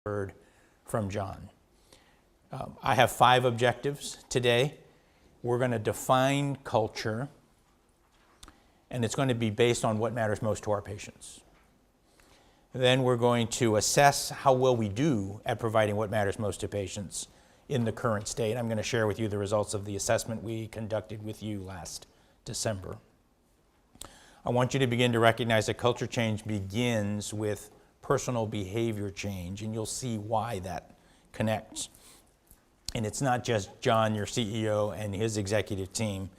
heard from John. I have 5 objectives today. We're going to define culture, and it's going to be based on what matters most to our patients. Then we're going to assess how well we do at providing what matters most to patients in the current state. I'm going to share with you the results of the assessment we conducted with you last December. I want you to begin to recognize that culture change begins with personal behavior change, and you'll see why that connects. And it's not just John, your CEO, and his executive team,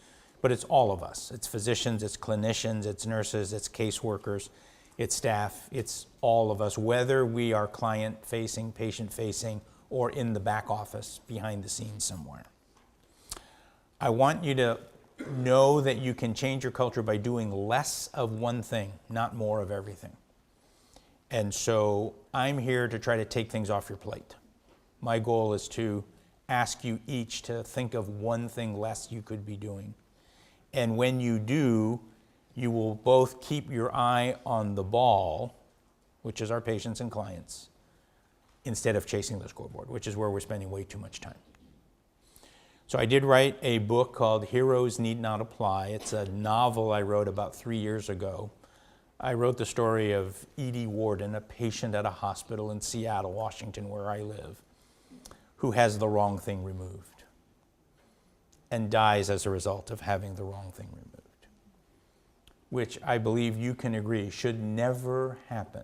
but it's all of us. It's physicians, it's clinicians, it's nurses, it's caseworkers, it's staff, it's all of us, whether we are client-facing, patient-facing, or in the back office, behind the scenes somewhere. I want you to know that you can change your culture by doing less of one thing, not more of everything. And so I'm here to try to take things off your plate. My goal is to ask you each to think of one thing less you could be doing. And when you do, you will both keep your eye on the ball, which is our patients and clients, instead of chasing the scoreboard, which is where we're spending way too much time. So I did write a book called Heroes Need Not Apply. It's a novel I wrote about 3 years ago. I wrote the story of Edie Warden, a patient at a hospital in Seattle, Washington, where I live, who has the wrong thing removed and dies as a result of having the wrong thing removed, which I believe you can agree should never happen,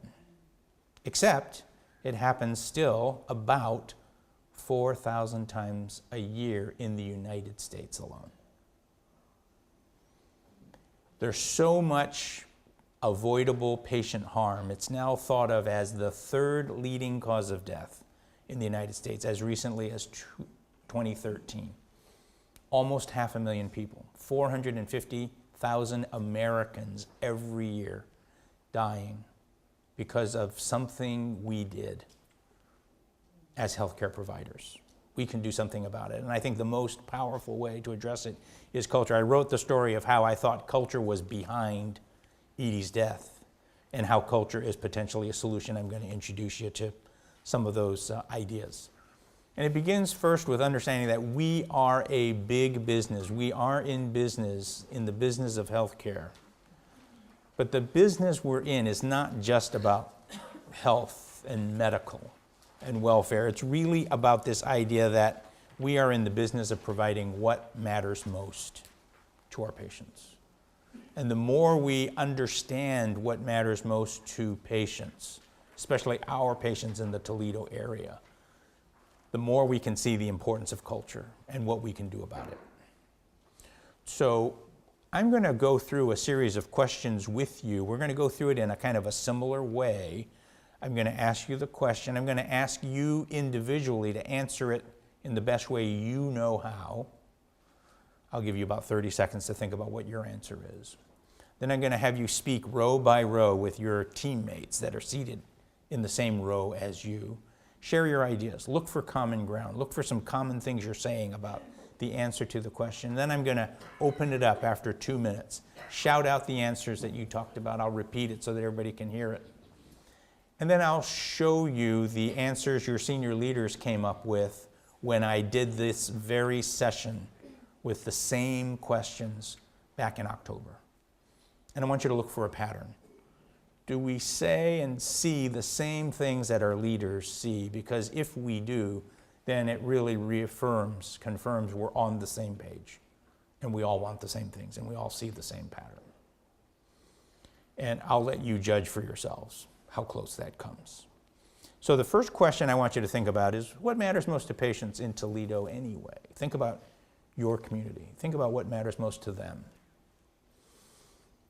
except it happens still about 4,000 times a year in the United States alone. There's so much avoidable patient harm. It's now thought of as the 3rd leading cause of death in the United States as recently as 2013. Almost 500,000 people, 450,000 Americans every year dying because of something we did as healthcare providers. We can do something about it. And I think the most powerful way to address it is culture. I wrote the story of how I thought culture was behind Edie's death and how culture is potentially a solution. I'm going to introduce you to some of those ideas. And it begins first with understanding that we are a big business. We are in the business of healthcare. But the business we're in is not just about health and medical and welfare. It's really about this idea that we are in the business of providing what matters most to our patients. And the more we understand what matters most to patients, especially our patients in the Toledo area, the more we can see the importance of culture and what we can do about it. So I'm going to go through a series of questions with you. We're going to go through it in a kind of a similar way. I'm going to ask you the question. I'm going to ask you individually to answer it in the best way you know how. I'll give you about 30 seconds to think about what your answer is. Then I'm going to have you speak row by row with your teammates that are seated in the same row as you. Share your ideas. Look for common ground. Look for some common things you're saying about the answer to the question. Then I'm going to open it up after 2 minutes. Shout out the answers that you talked about. I'll repeat it so that everybody can hear it. And then I'll show you the answers your senior leaders came up with when I did this very session with the same questions back in October. And I want you to look for a pattern. Do we say and see the same things that our leaders see? Because if we do, then it really confirms we're on the same page. And we all want the same things, and we all see the same pattern. And I'll let you judge for yourselves how close that comes. So the first question I want you to think about is, what matters most to patients in Toledo anyway? Think about your community. Think about what matters most to them.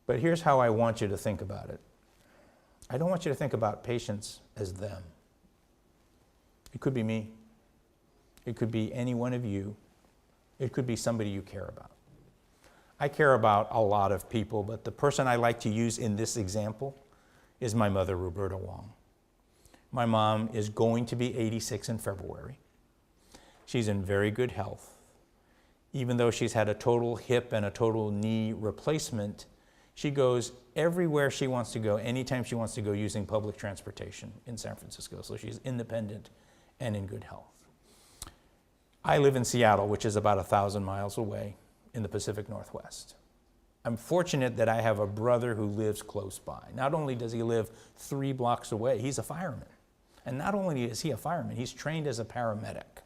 But here's how I want you to think about it. I don't want you to think about patients as them. It could be me. It could be any one of you. It could be somebody you care about. I care about a lot of people, but the person I like to use in this example is my mother, Roberta Wong. My mom is going to be 86 in February. She's in very good health. Even though she's had a total hip and a total knee replacement, she goes everywhere she wants to go, anytime she wants to go, using public transportation in San Francisco. So she's independent and in good health. I live in Seattle, which is about 1,000 miles away in the Pacific Northwest. I'm fortunate that I have a brother who lives close by. Not only does he live 3 blocks away, he's a fireman. And not only is he a fireman, he's trained as a paramedic.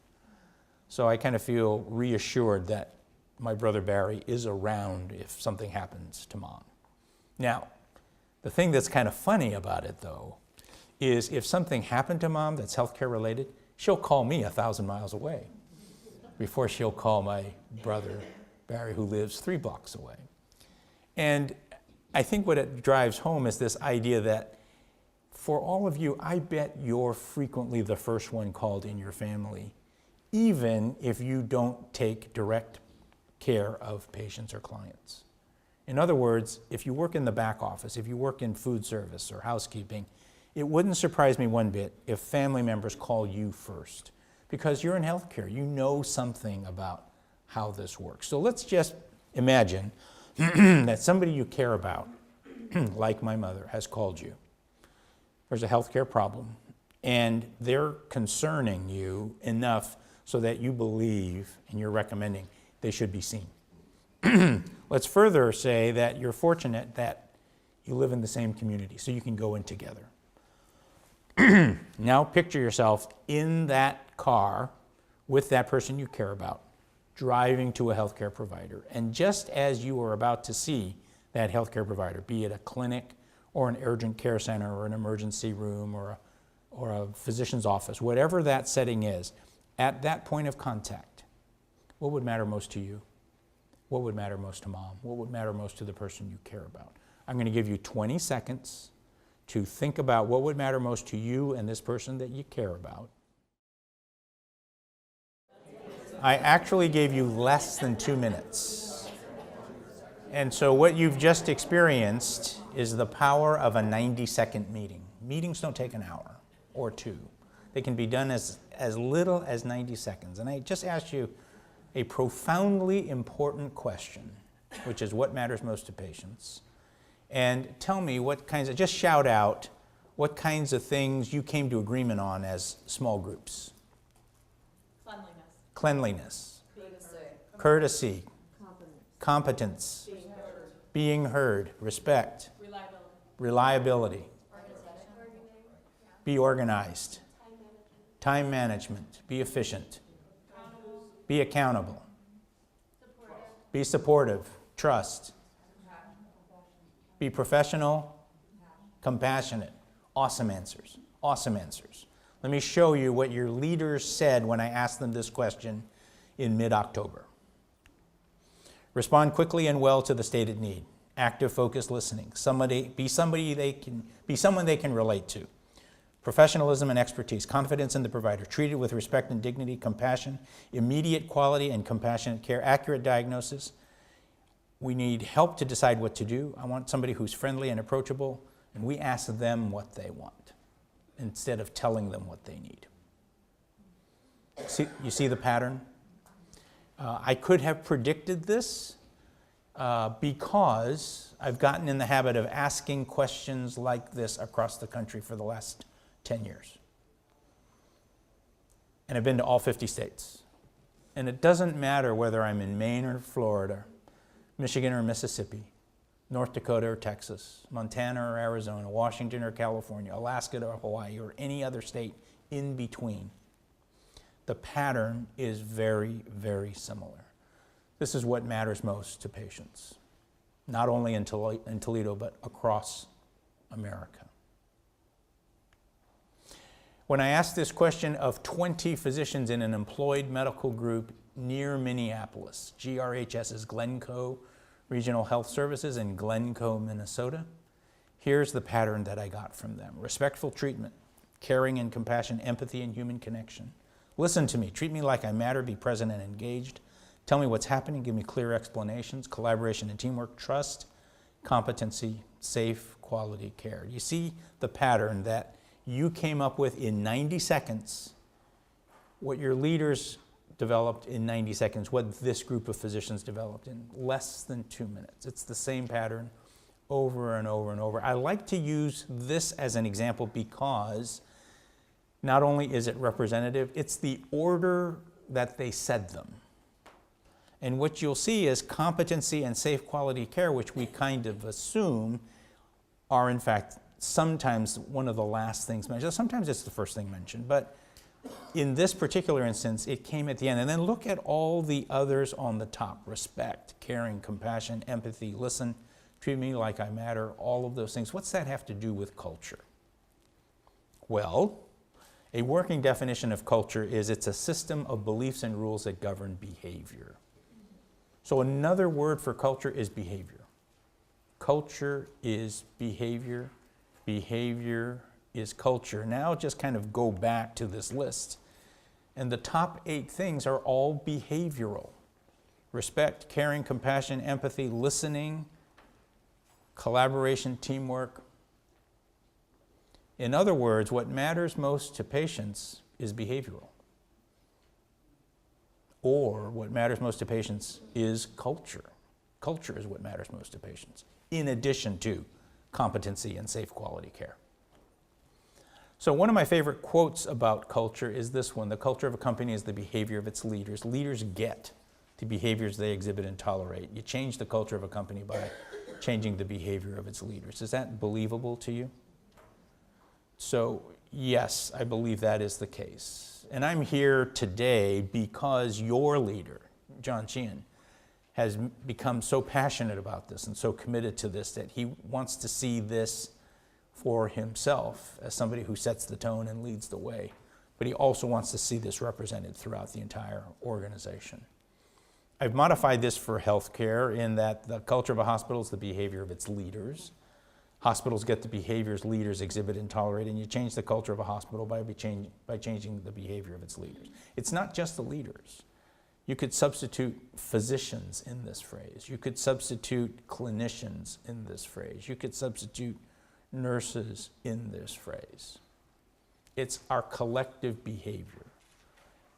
So I kind of feel reassured that my brother Barry is around if something happens to Mom. Now, the thing that's kind of funny about it, though, is if something happened to Mom that's healthcare related, she'll call me 1,000 miles away before she'll call my brother Barry, who lives 3 blocks away. And I think what it drives home is this idea that for all of you, I bet you're frequently the first one called in your family, even if you don't take direct care of patients or clients. In other words, if you work in the back office, if you work in food service or housekeeping, it wouldn't surprise me one bit if family members call you first, because you're in healthcare. You know something about how this works. So let's just imagine that somebody you care about, like my mother, has called you. There's a healthcare problem, and they're concerning you enough so that you believe and you're recommending they should be seen. Let's further say that you're fortunate that you live in the same community, so you can go in together. Now picture yourself in that car with that person you care about, driving to a healthcare provider. And just as you are about to see that healthcare provider, be it a clinic or an urgent care center or an emergency room or a physician's office, whatever that setting is, at that point of contact, what would matter most to you? What would matter most to Mom? What would matter most to the person you care about? I'm going to give you 20 seconds to think about what would matter most to you and this person that you care about. I actually gave you less than 2 minutes. And so what you've just experienced is the power of a 90-second meeting. Meetings don't take an hour or 2. They can be done as little as 90 seconds. And I just asked you a profoundly important question, which is what matters most to patients. And tell me what kinds of, just shout out what kinds of things you came to agreement on as small groups. Cleanliness. Courtesy. Competence. Being heard. Respect. Reliability. Be organized. Time management. Be efficient. Be accountable. Be supportive. Trust. Be professional. Compassionate. Awesome answers. Awesome answers. Let me show you what your leaders said when I asked them this question in mid-October. Respond quickly and well to the stated need. Active, focused listening. Be someone they can relate to. Professionalism and expertise. Confidence in the provider. Treated with respect and dignity. Compassion. Immediate quality and compassionate care. Accurate diagnosis. We need help to decide what to do. I want somebody who's friendly and approachable, and we ask them what they want instead of telling them what they need. You see the pattern? I could have predicted this because I've gotten in the habit of asking questions like this across the country for the last 10 years. And I've been to all 50 states. And it doesn't matter whether I'm in Maine or Florida, Michigan or Mississippi, North Dakota or Texas, Montana or Arizona, Washington or California, Alaska or Hawaii, or any other state in between. The pattern is very, very similar. This is what matters most to patients, not only in Toledo, but across America. When I asked this question of 20 physicians in an employed medical group near Minneapolis, GRHS's Glencoe Regional Health Services in Glencoe, Minnesota, here's the pattern that I got from them. Respectful treatment, caring and compassion, empathy and human connection. Listen to me, treat me like I matter, be present and engaged. Tell me what's happening, give me clear explanations, collaboration and teamwork, trust, competency, safe, quality care. You see the pattern that you came up with in 90 seconds, what your leaders developed in 90 seconds, what this group of physicians developed in less than 2 minutes. It's the same pattern over and over and over. I like to use this as an example because not only is it representative, it's the order that they said them. And what you'll see is competency and safe quality care, which we kind of assume are in fact sometimes one of the last things mentioned. Sometimes it's the first thing mentioned, but in this particular instance, it came at the end. And then look at all the others on the top: respect, caring, compassion, empathy, listen, treat me like I matter, all of those things. What's that have to do with culture? Well, a working definition of culture is it's a system of beliefs and rules that govern behavior. So another word for culture is behavior. Culture is behavior. Behavior is culture. Now just kind of go back to this list. And the top 8 things are all behavioral: respect, caring, compassion, empathy, listening, collaboration, teamwork. In other words, what matters most to patients is behavioral. Or what matters most to patients is culture. Culture is what matters most to patients, in addition to competency and safe quality care. So one of my favorite quotes about culture is this one: the culture of a company is the behavior of its leaders. Leaders get the behaviors they exhibit and tolerate. You change the culture of a company by changing the behavior of its leaders. Is that believable to you? So yes, I believe that is the case. And I'm here today because your leader, John Sheehan, has become so passionate about this and so committed to this that he wants to see this for himself as somebody who sets the tone and leads the way. But he also wants to see this represented throughout the entire organization. I've modified this for healthcare in that the culture of a hospital is the behavior of its leaders. Hospitals get the behaviors leaders exhibit and tolerate, and you change the culture of a hospital by changing the behavior of its leaders. It's not just the leaders. You could substitute physicians in this phrase. You could substitute clinicians in this phrase. You could substitute nurses in this phrase. It's our collective behavior.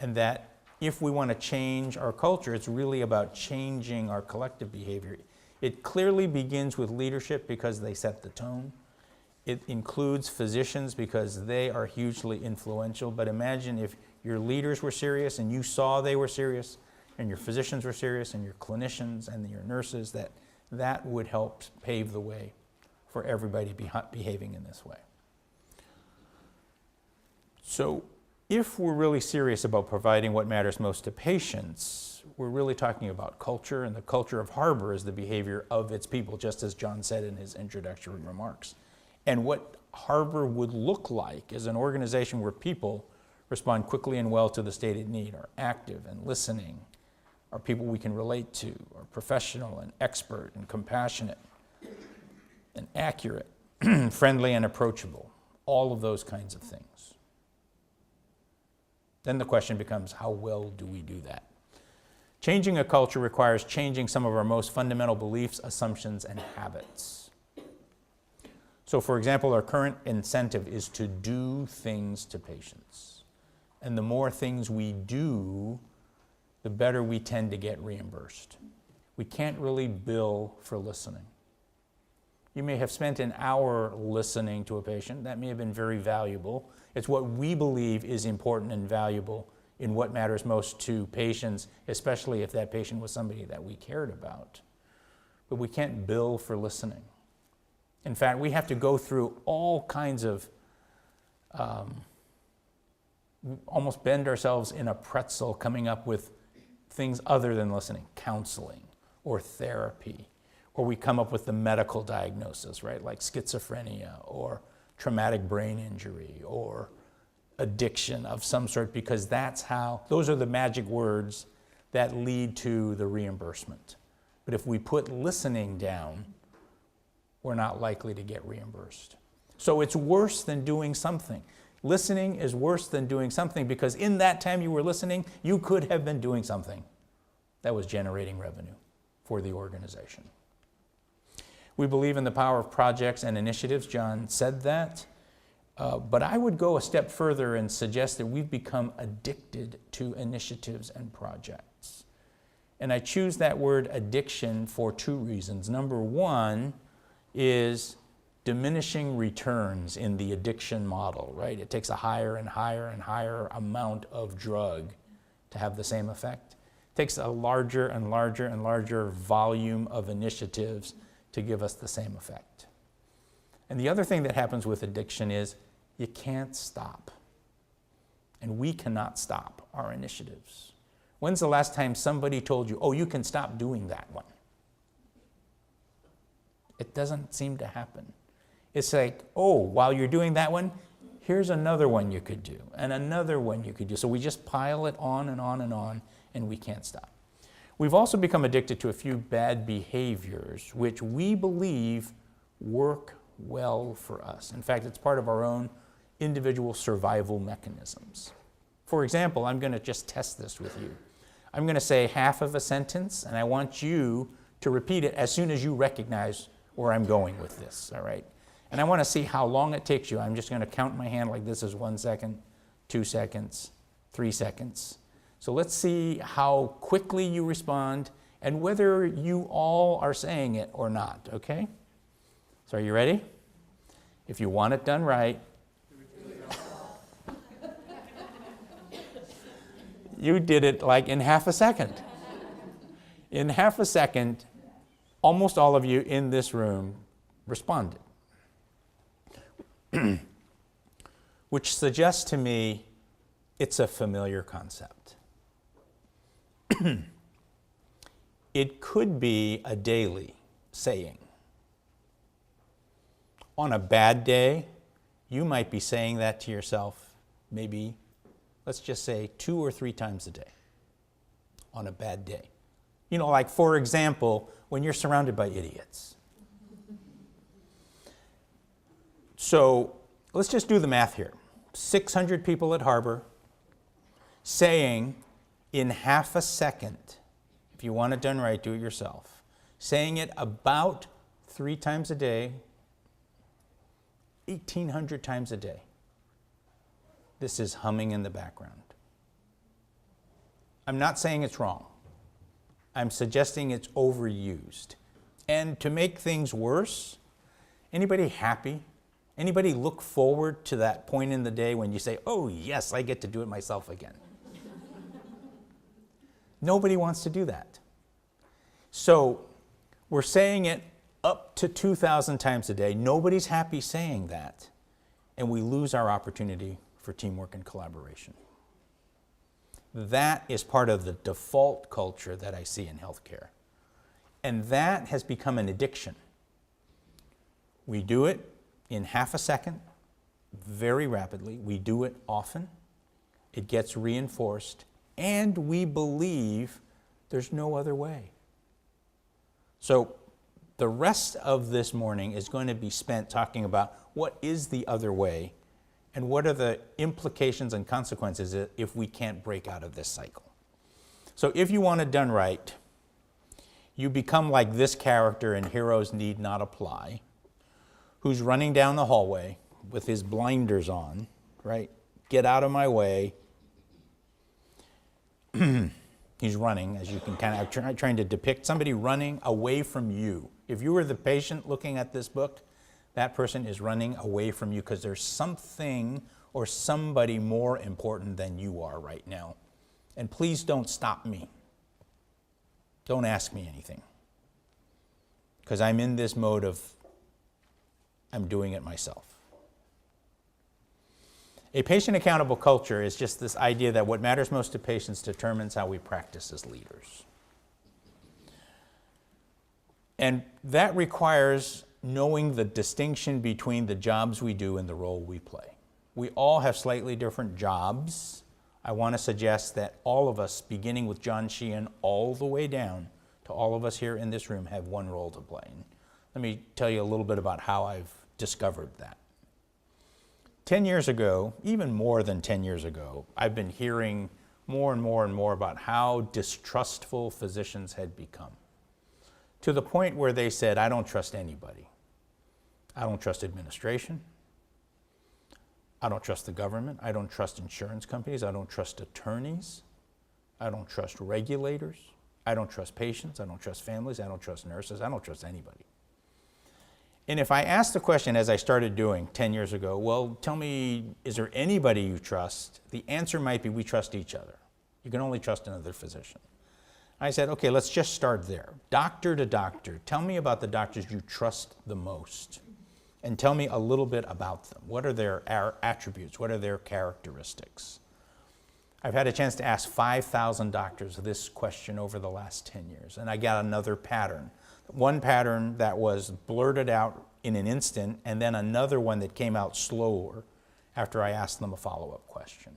And that if we want to change our culture, it's really about changing our collective behavior. It clearly begins with leadership because they set the tone. It includes physicians because they are hugely influential. But imagine if your leaders were serious and you saw they were serious, and your physicians were serious, and your clinicians and your nurses, that would help pave the way for everybody behaving in this way. So if we're really serious about providing what matters most to patients, we're really talking about culture, and the culture of Harbor is the behavior of its people, just as John said in his introductory remarks. And what Harbor would look like is an organization where people respond quickly and well to the stated need, are active and listening, are people we can relate to, are professional and expert and compassionate and accurate, friendly and approachable, all of those kinds of things. Then the question becomes, how well do we do that? Changing a culture requires changing some of our most fundamental beliefs, assumptions, and habits. So for example, our current incentive is to do things to patients. And the more things we do, the better we tend to get reimbursed. We can't really bill for listening. You may have spent an hour listening to a patient. That may have been very valuable. It's what we believe is important and valuable in what matters most to patients, especially if that patient was somebody that we cared about. But we can't bill for listening. In fact, we have to go through all kinds of, almost bend ourselves in a pretzel coming up with things other than listening, counseling or therapy, or we come up with the medical diagnosis, right, like schizophrenia or traumatic brain injury or addiction of some sort, because those are the magic words that lead to the reimbursement. But if we put listening down, we're not likely to get reimbursed. So it's worse than doing something. Listening is worse than doing something because in that time you were listening, you could have been doing something that was generating revenue for the organization. We believe in the power of projects and initiatives. John said that. But I would go a step further and suggest that we've become addicted to initiatives and projects. And I choose that word addiction for 2 reasons. Number one, is diminishing returns in the addiction model, right? It takes a higher and higher and higher amount of drug to have the same effect. It takes a larger and larger and larger volume of initiatives to give us the same effect. And the other thing that happens with addiction is you can't stop. And we cannot stop our initiatives. When's the last time somebody told you, oh, you can stop doing that one? It doesn't seem to happen. It's like, oh, while you're doing that one, here's another one you could do, and another one you could do. So we just pile it on and on and on, and we can't stop. We've also become addicted to a few bad behaviors, which we believe work well for us. In fact, it's part of our own individual survival mechanisms. For example, I'm going to just test this with you. I'm going to say half of a sentence, and I want you to repeat it as soon as you recognize where I'm going with this, all right? And I want to see how long it takes you. I'm just going to count my hand like this is 1 second, 2 seconds, 3 seconds. So let's see how quickly you respond and whether you all are saying it or not, okay? So are you ready? If you want it done right, you did it like in half a second. In half a second, almost all of you in this room responded. Which suggests to me it's a familiar concept. It could be a daily saying. On a bad day, you might be saying that to yourself maybe, let's just say 2 or 3 times a day on a bad day. You know, like for example, when you're surrounded by idiots. So let's just do the math here. 600 people at Harbor saying in half a second, if you want it done right, do it yourself, saying it about 3 times a day, 1,800 times a day. This is humming in the background. I'm not saying it's wrong. I'm suggesting it's overused. And to make things worse, anybody happy? Anybody look forward to that point in the day when you say, oh yes, I get to do it myself again? Nobody wants to do that. So we're saying it up to 2,000 times a day. Nobody's happy saying that. And we lose our opportunity for teamwork and collaboration. That is part of the default culture that I see in healthcare. And that has become an addiction. We do it in half a second, very rapidly. We do it often. It gets reinforced. And we believe there's no other way. So the rest of this morning is going to be spent talking about what is the other way and what are the implications and consequences if we can't break out of this cycle. So if you want it done right, you become like this character in Heroes Need Not Apply, who's running down the hallway with his blinders on, right? Get out of my way. He's running, as you can kind of, trying to depict somebody running away from you. If you were the patient looking at this book, that person is running away from you because there's something or somebody more important than you are right now. And please don't stop me. Don't ask me anything. Because I'm in this mode of, I'm doing it myself. A patient accountable culture is just this idea that what matters most to patients determines how we practice as leaders. And that requires knowing the distinction between the jobs we do and the role we play. We all have slightly different jobs. I want to suggest that all of us, beginning with John Sheehan all the way down to all of us here in this room, have one role to play. And let me tell you a little bit about how I've discovered that. 10 years ago, even more than 10 years ago, I've been hearing more and more and more about how distrustful physicians had become, to the point where they said, I don't trust anybody. I don't trust administration. I don't trust the government. I don't trust insurance companies. I don't trust attorneys. I don't trust regulators. I don't trust patients. I don't trust families. I don't trust nurses. I don't trust anybody. And if I asked the question, as I started doing 10 years ago, well, tell me, is there anybody you trust? The answer might be, we trust each other. You can only trust another physician. I said, okay, let's just start there. Doctor to doctor, tell me about the doctors you trust the most. And tell me a little bit about them. What are their attributes? What are their characteristics? I've had a chance to ask 5,000 doctors this question over the last 10 years, and I got another pattern. One pattern that was blurted out in an instant, and then another one that came out slower after I asked them a follow-up question.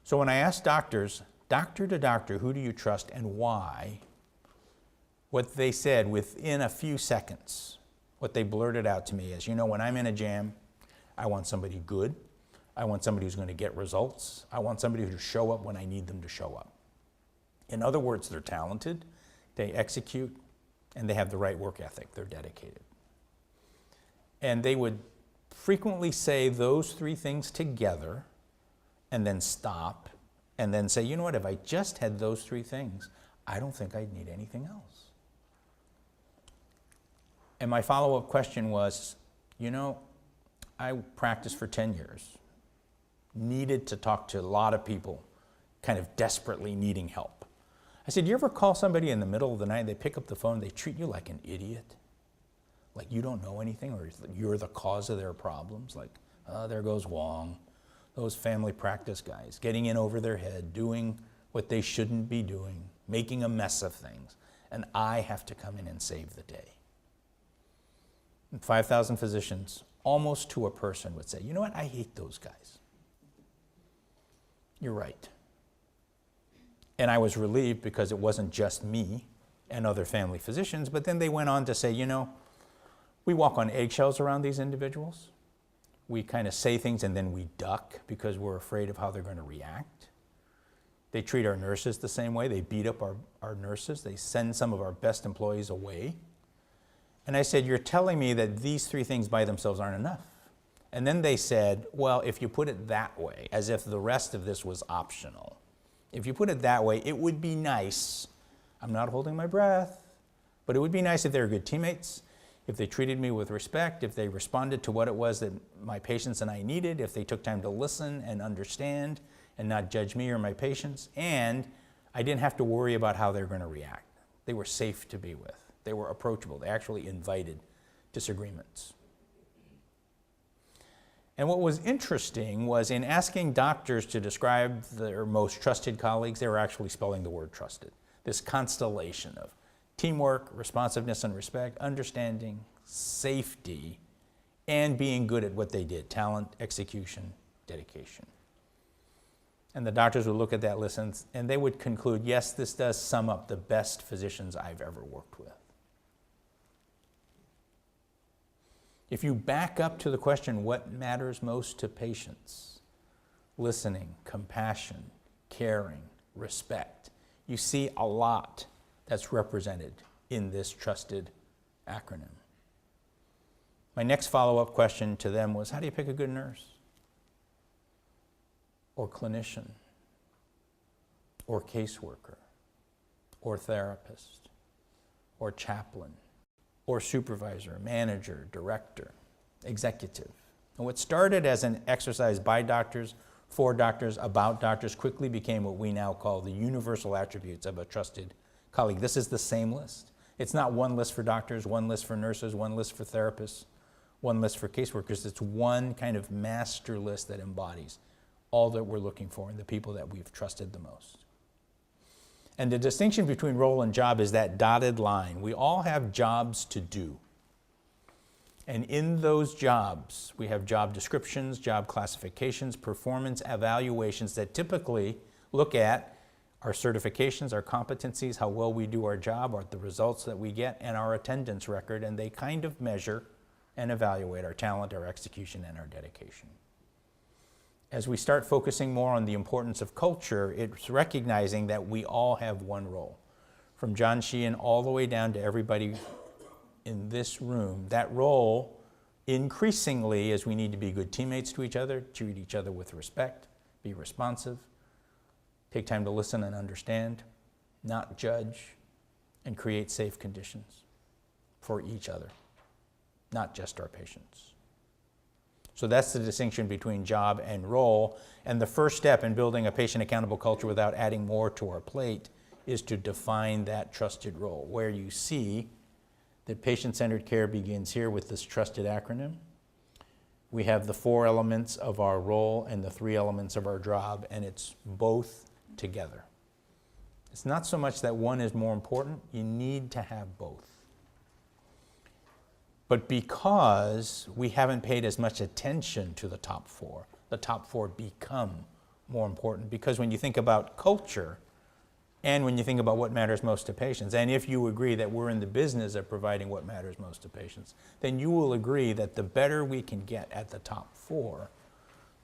So when I asked doctors, doctor to doctor, who do you trust and why? What they said within a few seconds, what they blurted out to me is, you know, when I'm in a jam, I want somebody good. I want somebody who's going to get results. I want somebody to show up when I need them to show up. In other words, they're talented, they execute, and they have the right work ethic. They're dedicated. And they would frequently say those three things together and then stop and then say, you know what, if I just had those three things, I don't think I'd need anything else. And my follow-up question was, you know, I practiced for 10 years, needed to talk to a lot of people, kind of desperately needing help. I said, you ever call somebody in the middle of the night, they pick up the phone, they treat you like an idiot? Like you don't know anything, or you're the cause of their problems? Like, oh, there goes Wong. Those family practice guys, getting in over their head, doing what they shouldn't be doing, making a mess of things, and I have to come in and save the day. And 5,000 physicians, almost to a person, would say, you know what, I hate those guys. You're right. And I was relieved because it wasn't just me and other family physicians, but then they went on to say, you know, we walk on eggshells around these individuals. We kind of say things and then we duck because we're afraid of how they're going to react. They treat our nurses the same way. They beat up our nurses. They send some of our best employees away. And I said, you're telling me that these three things by themselves aren't enough. And then they said, well, if you put it that way, as if the rest of this was optional, if you put it that way, it would be nice. I'm not holding my breath, but it would be nice if they were good teammates, if they treated me with respect, if they responded to what it was that my patients and I needed, if they took time to listen and understand and not judge me or my patients, and I didn't have to worry about how they're going to react. They were safe to be with. They were approachable. They actually invited disagreements. And what was interesting was in asking doctors to describe their most trusted colleagues, they were actually spelling the word trusted. This constellation of teamwork, responsiveness and respect, understanding, safety, and being good at what they did, talent, execution, dedication. And the doctors would look at that list and they would conclude, yes, this does sum up the best physicians I've ever worked with. If you back up to the question, what matters most to patients? Listening, compassion, caring, respect. You see a lot that's represented in this trusted acronym. My next follow-up question to them was, how do you pick a good nurse? Or clinician? Or caseworker? Or therapist? Or chaplain? Or supervisor, manager, director, executive? And what started as an exercise by doctors, for doctors, about doctors, quickly became what we now call the universal attributes of a trusted colleague. This is the same list. It's not one list for doctors, one list for nurses, one list for therapists, one list for caseworkers. It's one kind of master list that embodies all that we're looking for in the people that we've trusted the most. And the distinction between role and job is that dotted line. We all have jobs to do. And in those jobs, we have job descriptions, job classifications, performance evaluations that typically look at our certifications, our competencies, how well we do our job, or the results that we get, and our attendance record, and they kind of measure and evaluate our talent, our execution, and our dedication. As we start focusing more on the importance of culture, it's recognizing that we all have one role. From John Sheehan all the way down to everybody in this room, that role increasingly is we need to be good teammates to each other, treat each other with respect, be responsive, take time to listen and understand, not judge, and create safe conditions for each other. not just our patients. So that's the distinction between job and role. And the first step in building a patient accountable culture without adding more to our plate is to define that trusted role, where you see that patient-centered care begins here with this trusted acronym. We have the 4 elements of our role and the 3 elements of our job, and it's both together. It's not so much that one is more important, you need to have both. But because we haven't paid as much attention to the top 4 become more important. Because when you think about culture, and when you think about what matters most to patients, and if you agree that we're in the business of providing what matters most to patients, then you will agree that the better we can get at the top 4,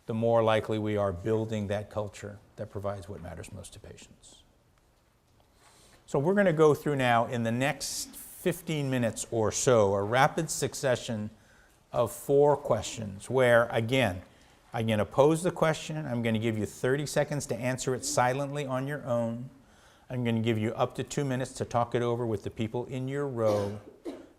the more likely we are building that culture that provides what matters most to patients. So we're going to go through now in the next 15 minutes or so a rapid succession of 4 questions where, again, I'm going to pose the question, I'm going to give you 30 seconds to answer it silently on your own. I'm going to give you up to 2 minutes to talk it over with the people in your row.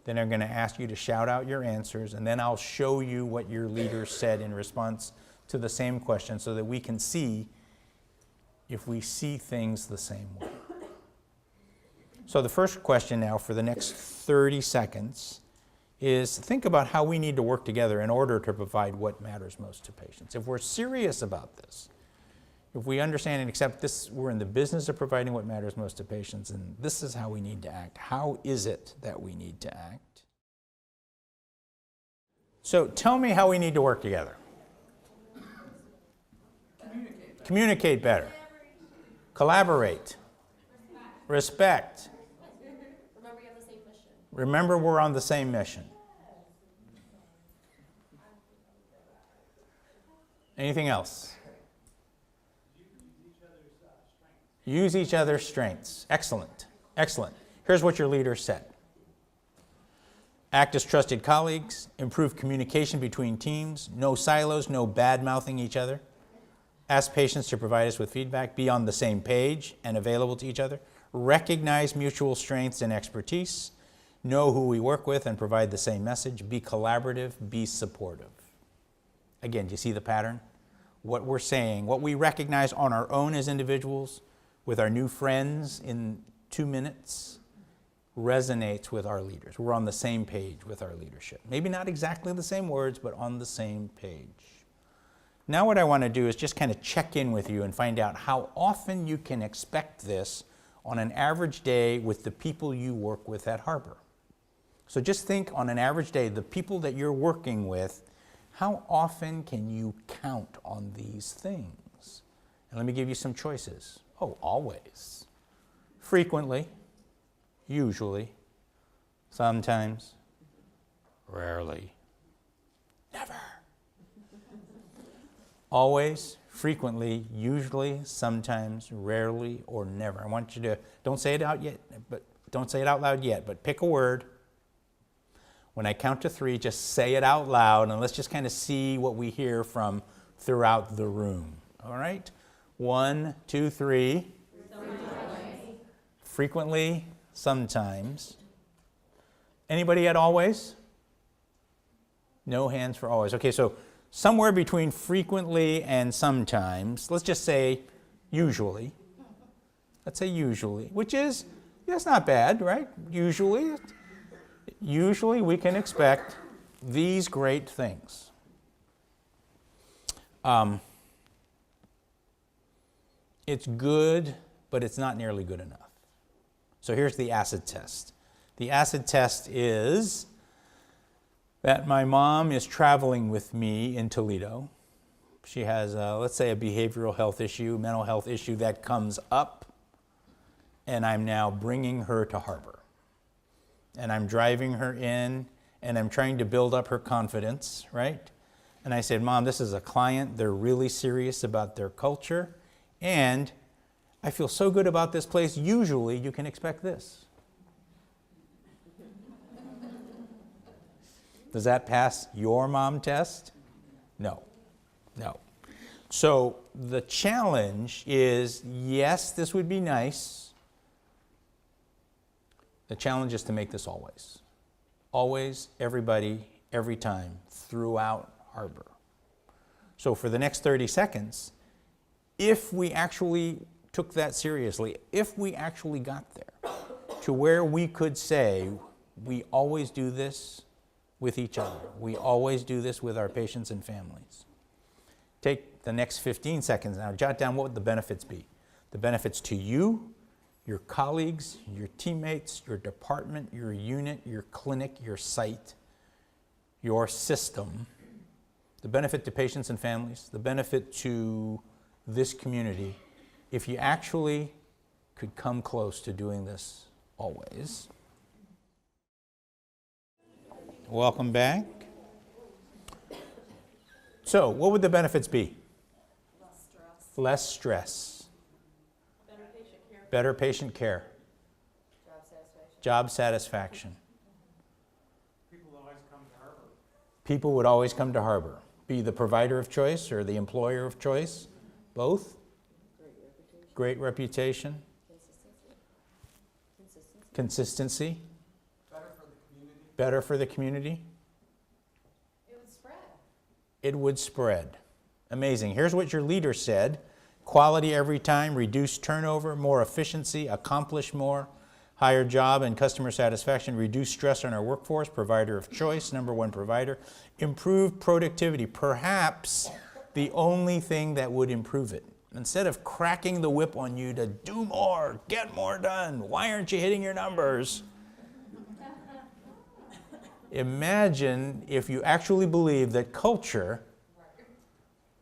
Then I'm going to ask you to shout out your answers, and then I'll show you what your leader said in response to the same question so that we can see if we see things the same way. So the first question now for the next 30 seconds is think about how we need to work together in order to provide what matters most to patients. If we're serious about this, if we understand and accept this, we're in the business of providing what matters most to patients, and this is how we need to act. How is it that we need to act? So tell me how we need to work together. Communicate better. Collaborate. Respect. Remember you have the same mission. Remember we're on the same mission. Anything else? Use each other's strengths. Excellent. Excellent. Here's what your leader said. Act as trusted colleagues. Improve communication between teams. No silos, no bad-mouthing each other. Ask patients to provide us with feedback. Be on the same page and available to each other. Recognize mutual strengths and expertise. Know who we work with and provide the same message. Be collaborative. Be supportive. Again, do you see the pattern? What we're saying, what we recognize on our own as individuals, with our new friends in 2 minutes, resonates with our leaders. We're on the same page with our leadership. Maybe not exactly the same words, but on the same page. Now what I want to do is just kind of check in with you and find out how often you can expect this on an average day with the people you work with at Harbor. So just think on an average day, the people that you're working with, how often can you count on these things? And let me give you some choices. Oh, always. Frequently, usually, sometimes, rarely, never. Always, frequently, usually, sometimes, rarely, or never. I want you to, don't say it out loud yet, but pick a word. When I count to 3, just say it out loud, and let's just kind of see what we hear from throughout the room. All right? 1, 2, 3. Frequently, sometimes. Anybody at always? No hands for always. Okay, so somewhere between frequently and sometimes, let's just say usually. Let's say usually, which is, that's not bad, right? Usually we can expect these great things. It's good, but it's not nearly good enough. So here's the acid test. The acid test is that my mom is traveling with me in Toledo. She has, let's say, a behavioral health issue, mental health issue that comes up, and I'm now bringing her to Harbor. And I'm driving her in, and I'm trying to build up her confidence, right? And I said, Mom, this is a client. They're really serious about their culture. And I feel so good about this place. Usually, you can expect this. Does that pass your mom test? No. No. So the challenge is, yes, this would be nice. The challenge is to make this always. Always, everybody, every time, throughout Harbor. So for the next 30 seconds, if we actually took that seriously, if we actually got there to where we could say, we always do this with each other, we always do this with our patients and families. Take the next 15 seconds now, jot down what would the benefits be. The benefits to you, your colleagues, your teammates, your department, your unit, your clinic, your site, your system, the benefit to patients and families, the benefit to this community, if you actually could come close to doing this always. Welcome back. So, what would the benefits be? Less stress. Less stress. Better patient care. Better patient care. Job satisfaction. Job satisfaction. People always come to Harbor. People would always come to Harbor. Be the provider of choice or the employer of choice. Both. Great reputation. Consistency. Better for the community. Better for the community. It would spread. It would spread. Amazing. Here's what your leader said. Quality every time, reduce turnover, more efficiency, accomplish more, higher job and customer satisfaction, reduce stress on our workforce, provider of choice, number one provider, improve productivity, perhaps the only thing that would improve it. Instead of cracking the whip on you to do more, get more done, why aren't you hitting your numbers? Imagine if you actually believe that culture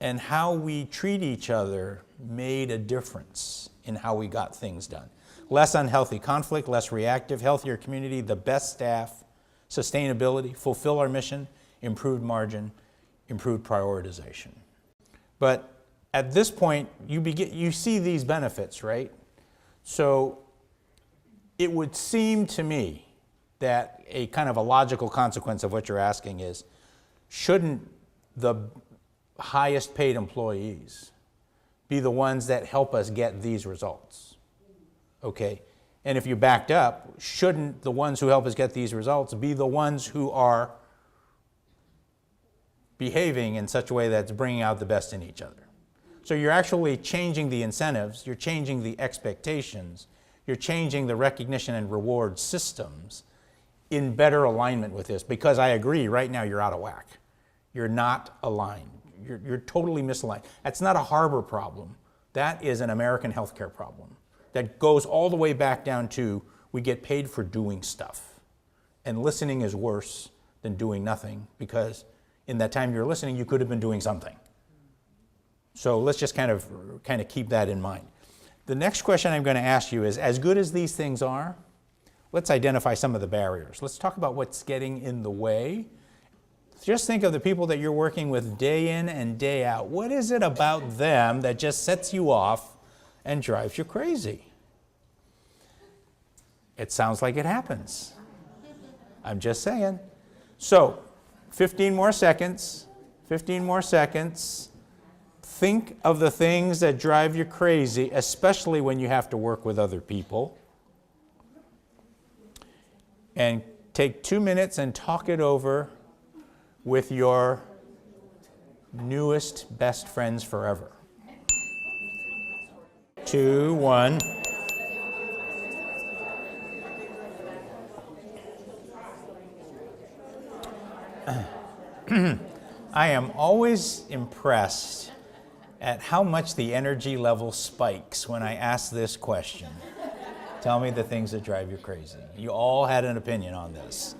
and how we treat each other made a difference in how we got things done. Less unhealthy conflict, less reactive, healthier community, the best staff, sustainability, fulfill our mission, improved margin, improved prioritization. But at this point, you see these benefits, right? So it would seem to me that a kind of a logical consequence of what you're asking is, shouldn't the highest paid employees be the ones that help us get these results? Okay, and if you backed up, shouldn't the ones who help us get these results be the ones who are behaving in such a way that's bringing out the best in each other? So you're actually changing the incentives, you're changing the expectations, you're changing the recognition and reward systems in better alignment with this, because I agree, right now you're out of whack. You're not aligned. You're totally misaligned. That's not a Harbor problem. That is an American healthcare problem that goes all the way back down to we get paid for doing stuff. And listening is worse than doing nothing, because in that time you're listening, you could have been doing something. So let's just kind of keep that in mind. The next question I'm going to ask you is, as good as these things are, let's identify some of the barriers. Let's talk about what's getting in the way. Just think of the people that you're working with day in and day out. What is it about them that just sets you off and drives you crazy? It sounds like it happens. I'm just saying. So, 15 more seconds. 15 more seconds. Think of the things that drive you crazy, especially when you have to work with other people. And take 2 minutes and talk it over with your newest best friends forever. 2, 1. I am always impressed at how much the energy level spikes when I ask this question. Tell me the things that drive you crazy. You all had an opinion on this.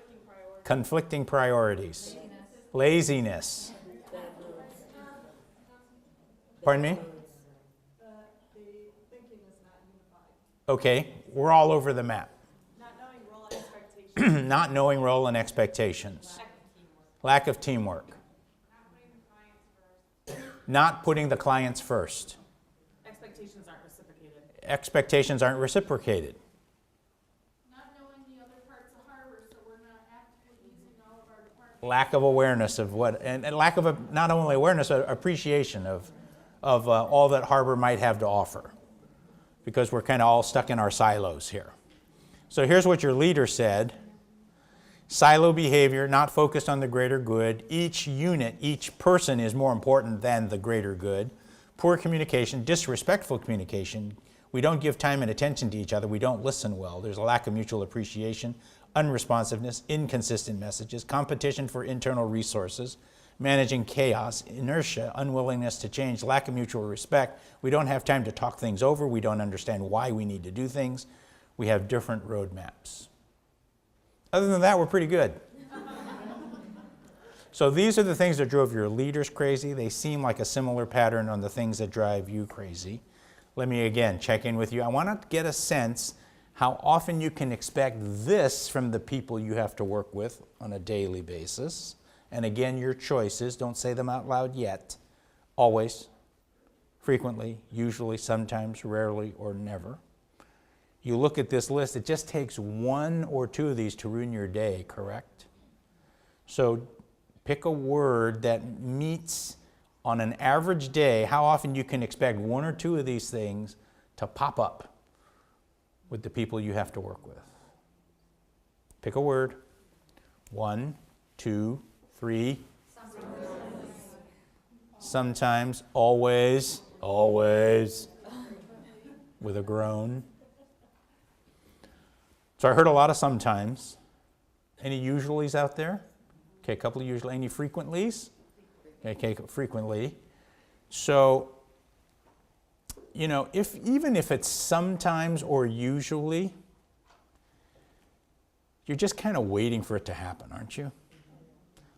Conflicting priorities. Laziness. Pardon me? The thinking is not unified. Okay, we're all over the map. Not knowing role expectations. Not knowing role and expectations. Lack of teamwork. Not putting the clients first. Expectations aren't reciprocated. Expectations aren't reciprocated. Not knowing the other parts of Harbor, so we're not actively using all of our departments. Lack of awareness of what, and lack of not only awareness, but appreciation of all that Harbor might have to offer, because we're kind of all stuck in our silos here. So here's what your leader said. Silo behavior, not focused on the greater good. Each unit, each person is more important than the greater good. Poor communication, disrespectful communication. We don't give time and attention to each other. We don't listen well. There's a lack of mutual appreciation, unresponsiveness, inconsistent messages, competition for internal resources, managing chaos, inertia, unwillingness to change, lack of mutual respect. We don't have time to talk things over. We don't understand why we need to do things. We have different roadmaps. Other than that, we're pretty good. So these are the things that drove your leaders crazy. They seem like a similar pattern on the things that drive you crazy. Let me again check in with you. I want to get a sense how often you can expect this from the people you have to work with on a daily basis. And again, your choices, don't say them out loud yet. Always, frequently, usually, sometimes, rarely, or never. You look at this list, it just takes one or two of these to ruin your day, correct? So pick a word that meets on an average day how often you can expect one or two of these things to pop up with the people you have to work with. Pick a word. 1, 2, 3. Sometimes, always, always, with a groan. So I heard a lot of sometimes. Any usuallys out there? Okay, a couple of usually. Any frequentlies? Okay, frequently. So, even if it's sometimes or usually, you're just kind of waiting for it to happen, aren't you?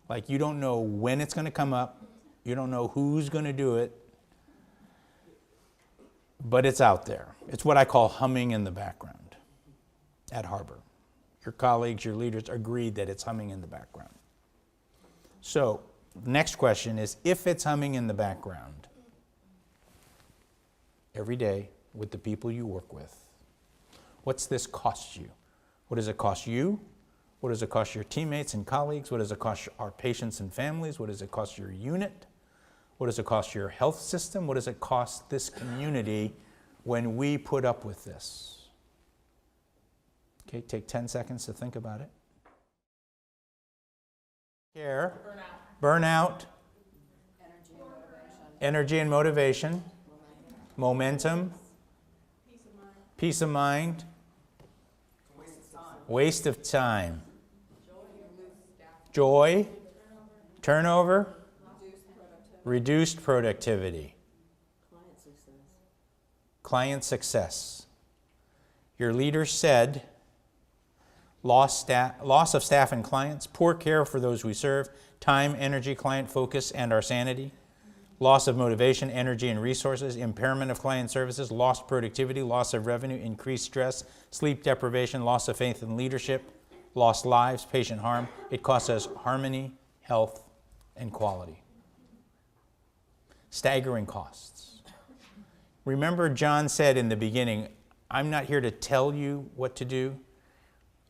Like you don't know when it's going to come up. You don't know who's going to do it. But it's out there. It's what I call humming in the background at Harbor. Your colleagues, your leaders agreed that it's humming in the background. So, next question is, if it's humming in the background every day with the people you work with, what's this cost you? What does it cost you? What does it cost your teammates and colleagues? What does it cost our patients and families? What does it cost your unit? What does it cost your health system? What does it cost this community when we put up with this? Okay, take 10 seconds to think about it. Care. Burnout. Energy and motivation. Momentum. Peace of mind. Waste of time. Joy. Turnover. Reduced productivity. Client success. Your leader said, loss of staff and clients, poor care for those we serve, time, energy, client focus, and our sanity, loss of motivation, energy, and resources, impairment of client services, lost productivity, loss of revenue, increased stress, sleep deprivation, loss of faith in leadership, lost lives, patient harm. It costs us harmony, health, and quality. Staggering costs. Remember, John said in the beginning, I'm not here to tell you what to do.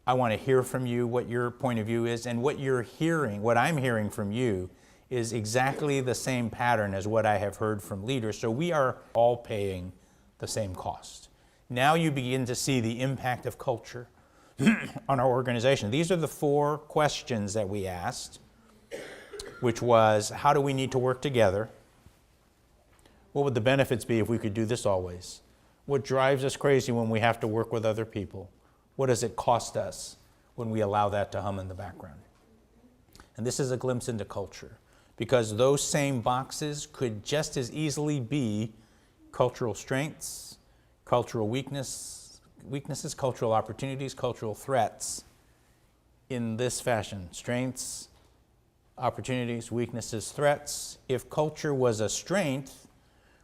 I want to hear from you what your point of view is, and what you're hearing, what I'm hearing from you, is exactly the same pattern as what I have heard from leaders. So we are all paying the same cost. Now you begin to see the impact of culture on our organization. These are the 4 questions that we asked, which was, how do we need to work together? What would the benefits be if we could do this always? What drives us crazy when we have to work with other people? What does it cost us when we allow that to hum in the background? And this is a glimpse into culture, because those same boxes could just as easily be cultural strengths, cultural weaknesses, cultural opportunities, cultural threats in this fashion. Strengths, opportunities, weaknesses, threats. If culture was a strength,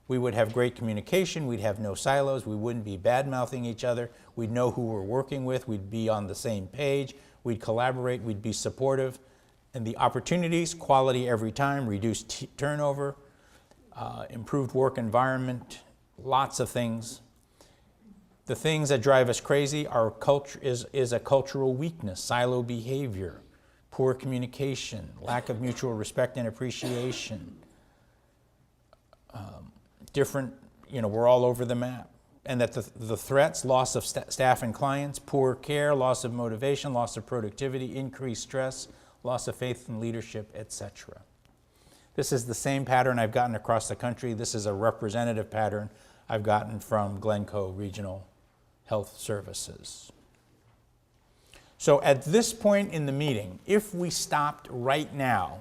we would have great communication, we'd have no silos, we wouldn't be bad-mouthing each other, we'd know who we're working with, we'd be on the same page, we'd collaborate, we'd be supportive. And the opportunities, quality every time, reduced turnover, improved work environment, lots of things. The things that drive us crazy, our culture is a cultural weakness, silo behavior, poor communication, lack of mutual respect and appreciation. Different, we're all over the map. and that the threats, loss of staff and clients, poor care, loss of motivation, loss of productivity, increased stress, loss of faith in leadership, etc. This is the same pattern I've gotten across the country. This is a representative pattern I've gotten from Glencoe Regional Health Services. So at this point in the meeting, if we stopped right now,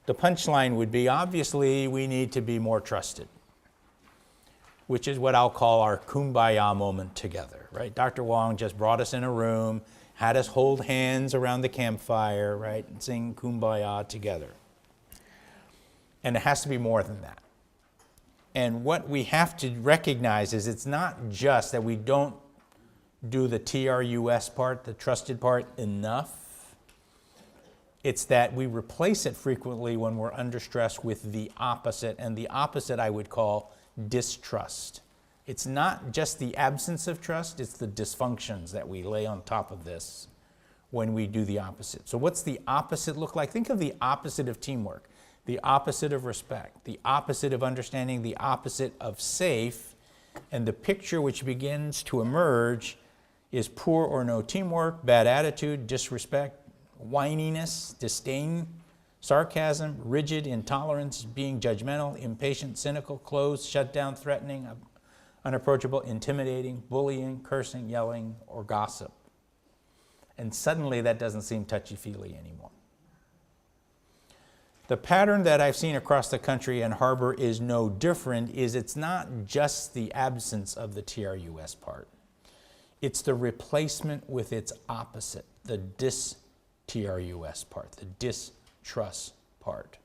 the punchline would be, obviously, we need to be more trusted, which is what I'll call our kumbaya moment together, right? Dr. Wong just brought us in a room, had us hold hands around the campfire, right, and sing kumbaya together. And it has to be more than that. And what we have to recognize is it's not just that we don't do the TRUS part, the trusted part, enough. It's that we replace it frequently when we're under stress with the opposite, and the opposite I would call distrust. It's not just the absence of trust, it's the dysfunctions that we lay on top of this when we do the opposite. So what's the opposite look like? Think of the opposite of teamwork, the opposite of respect, the opposite of understanding, the opposite of safe, and the picture which begins to emerge is poor or no teamwork, bad attitude, disrespect, whininess, disdain, sarcasm, rigid, intolerance, being judgmental, impatient, cynical, closed, shut down, threatening, unapproachable, intimidating, bullying, cursing, yelling, or gossip. And suddenly that doesn't seem touchy-feely anymore. The pattern that I've seen across the country, and Harbor is no different, is it's not just the absence of the TRUS part. It's the replacement with its opposite, the dis-TRUS part, the distrust part.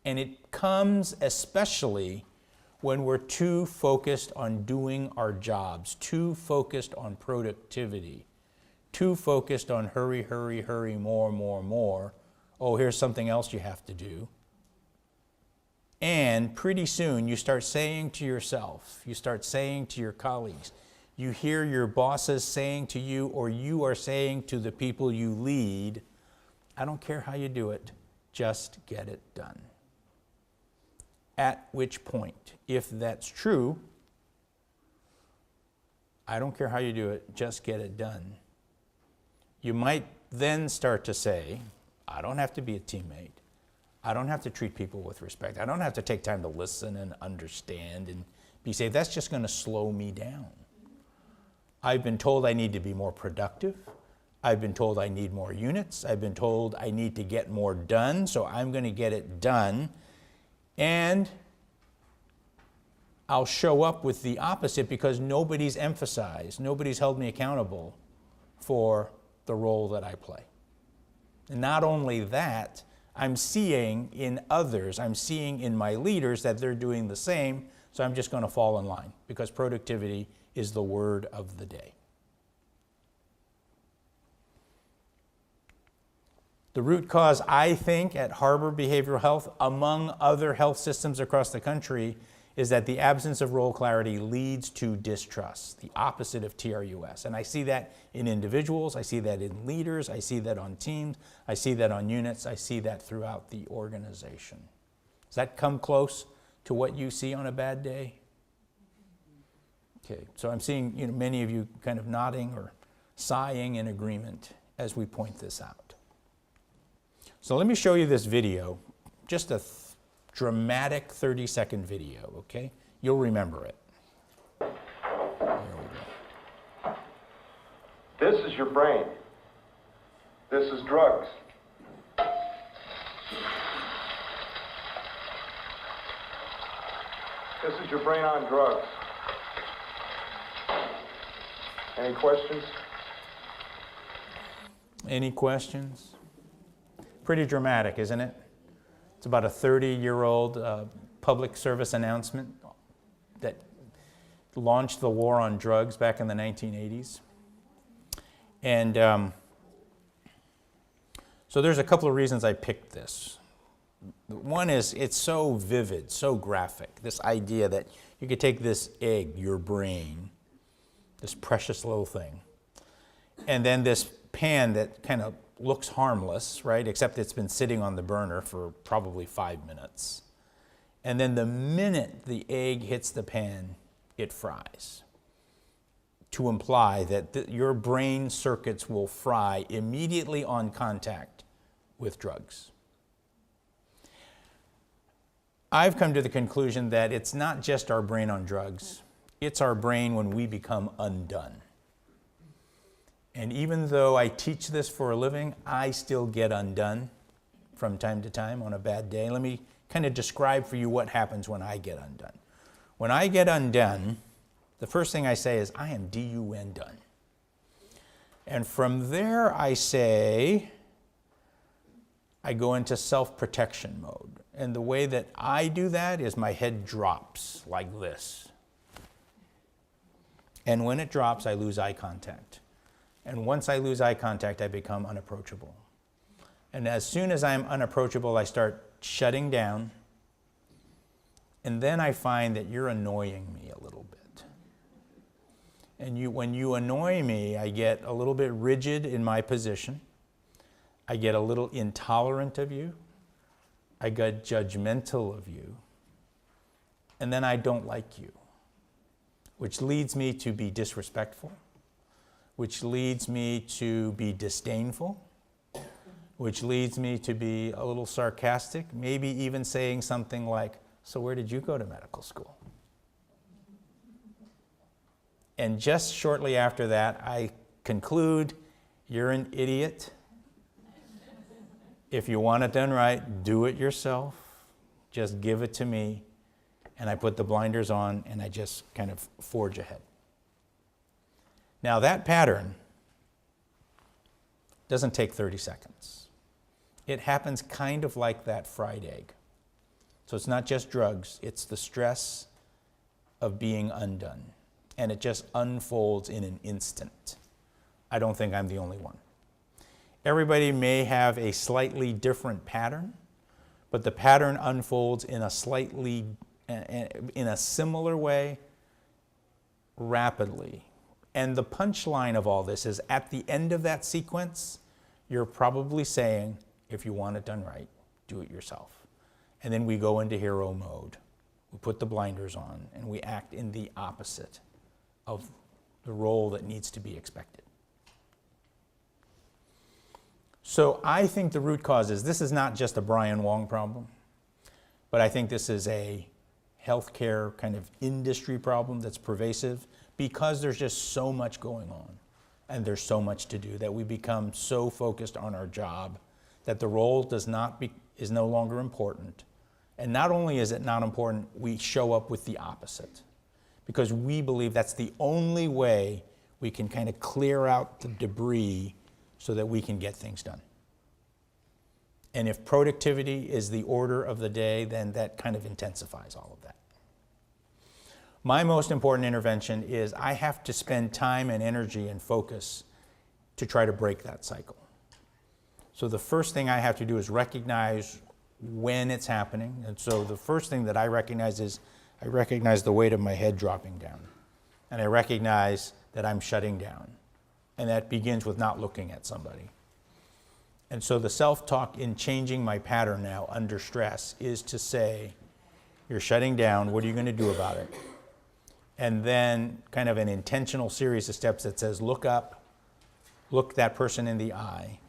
And it comes especially when we're too focused on doing our jobs, too focused on productivity, too focused on hurry, hurry, hurry, more, more, more. Oh, here's something else you have to do. And pretty soon you start saying to yourself, you start saying to your colleagues, you hear your bosses saying to you, or you are saying to the people you lead, I don't care how you do it, just get it done. At which point, if that's true, I don't care how you do it, just get it done. You might then start to say, I don't have to be a teammate. I don't have to treat people with respect. I don't have to take time to listen and understand and be safe. That's just going to slow me down. I've been told I need to be more productive. I've been told I need more units. I've been told I need to get more done, so I'm going to get it done. And I'll show up with the opposite because nobody's emphasized, nobody's held me accountable for the role that I play. And not only that, I'm seeing in others, I'm seeing in my leaders that they're doing the same, so I'm just going to fall in line because productivity is the word of the day. The root cause, I think, at Harbor Behavioral Health, among other health systems across the country, is that the absence of role clarity leads to distrust, the opposite of TRUS. And I see that in individuals, I see that in leaders, I see that on teams, I see that on units, I see that throughout the organization. Does that come close to what you see on a bad day? Okay, so I'm seeing many of you kind of nodding or sighing in agreement as we point this out. So let me show you this video, just a dramatic 30-second video, okay? You'll remember it. There we go. This is your brain. This is drugs. This is your brain on drugs. Any questions? Any questions? Pretty dramatic, isn't it? It's about a 30-year-old public service announcement that launched the war on drugs back in the 1980s. And so there's a couple of reasons I picked this. One is it's so vivid, so graphic, this idea that you could take this egg, your brain, this precious little thing, and then this pan that kind of looks harmless, right, except it's been sitting on the burner for probably 5 minutes. And then the minute the egg hits the pan, it fries. to imply that your brain circuits will fry immediately on contact with drugs. I've come to the conclusion that it's not just our brain on drugs, it's our brain when we become undone. And even though I teach this for a living, I still get undone from time to time on a bad day. Let me kind of describe for you what happens when I get undone. When I get undone, the first thing I say is, I am D-U-N done. And from there I say, I go into self-protection mode. And the way that I do that is my head drops like this. And when it drops, I lose eye contact. And once I lose eye contact, I become unapproachable. And as soon as I'm unapproachable, I start shutting down. And then I find that you're annoying me a little bit. And when you annoy me, I get a little bit rigid in my position. I get a little intolerant of you. I get judgmental of you. And then I don't like you, which leads me to be disrespectful, which leads me to be disdainful, which leads me to be a little sarcastic, maybe even saying something like, so where did you go to medical school? And just shortly after that, I conclude, you're an idiot. If you want it done right, do it yourself. Just give it to me. And I put the blinders on and I just kind of forge ahead. Now that pattern doesn't take 30 seconds. It happens kind of like that fried egg. So it's not just drugs, it's the stress of being undone. And it just unfolds in an instant. I don't think I'm the only one. Everybody may have a slightly different pattern, but the pattern unfolds in a similar way, rapidly. And the punchline of all this is at the end of that sequence, you're probably saying, if you want it done right, do it yourself. And then we go into hero mode. We put the blinders on and we act in the opposite of the role that needs to be expected. So I think the root cause is, this is not just a Brian Wong problem, but I think this is a healthcare kind of industry problem that's pervasive because there's just so much going on and there's so much to do that we become so focused on our job that the role is no longer important. And not only is it not important, we show up with the opposite because we believe that's the only way we can kind of clear out the debris so that we can get things done. And if productivity is the order of the day, then that kind of intensifies all of that. My most important intervention is I have to spend time and energy and focus to try to break that cycle. So the first thing I have to do is recognize when it's happening. And so the first thing that I recognize is I recognize the weight of my head dropping down. And I recognize that I'm shutting down. And that begins with not looking at somebody. And so the self-talk in changing my pattern now under stress is to say, you're shutting down, what are you going to do about it? And then kind of an intentional series of steps that says, look up, look that person in the eye,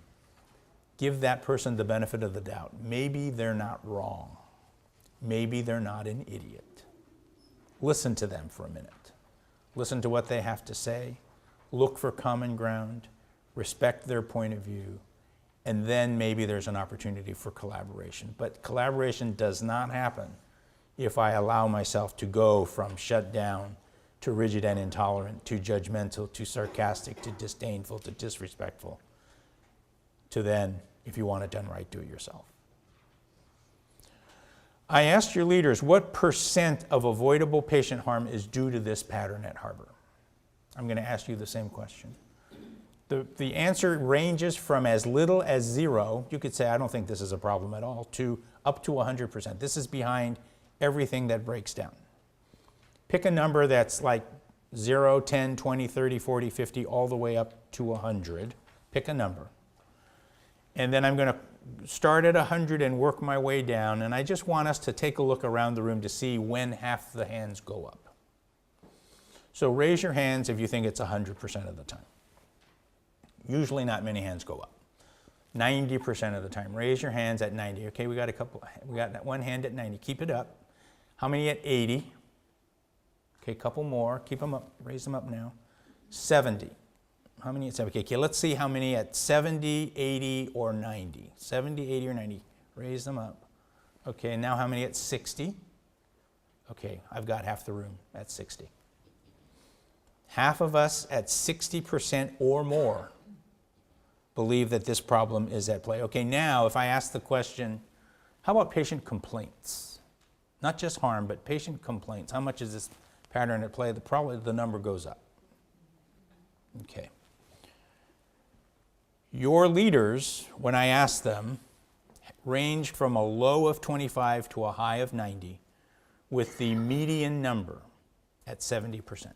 give that person the benefit of the doubt. Maybe they're not wrong. Maybe they're not an idiot. Listen to them for a minute. Listen to what they have to say. Look for common ground, respect their point of view, and then maybe there's an opportunity for collaboration. But collaboration does not happen if I allow myself to go from shut down to rigid and intolerant, to judgmental, to sarcastic, to disdainful, to disrespectful, to then, if you want it done right, do it yourself. I asked your leaders, what % of avoidable patient harm is due to this pattern at Harbor? I'm going to ask you the same question. The answer ranges from as little as 0, you could say, I don't think this is a problem at all, to up to 100%. This is behind everything that breaks down. Pick a number that's like 0, 10, 20, 30, 40, 50, all the way up to 100. Pick a number. And then I'm going to start at 100 and work my way down. And I just want us to take a look around the room to see when half the hands go up. So raise your hands if you think it's 100% of the time. Usually not many hands go up. 90% of the time. Raise your hands at 90. Okay, we got one hand at 90. Keep it up. How many at 80? Okay, a couple more. Keep them up. Raise them up now. 70. How many at 70? Okay, let's see how many at 70, 80, or 90. 70, 80, or 90. Raise them up. Okay, now how many at 60? Okay, I've got half the room at 60. Half of us at 60% or more believe that this problem is at play. Okay, now if I ask the question, how about patient complaints? Not just harm, but patient complaints. How much is this pattern at play? Probably the number goes up. Okay. Your leaders, when I asked them, ranged from a low of 25 to a high of 90, with the median number at 70%.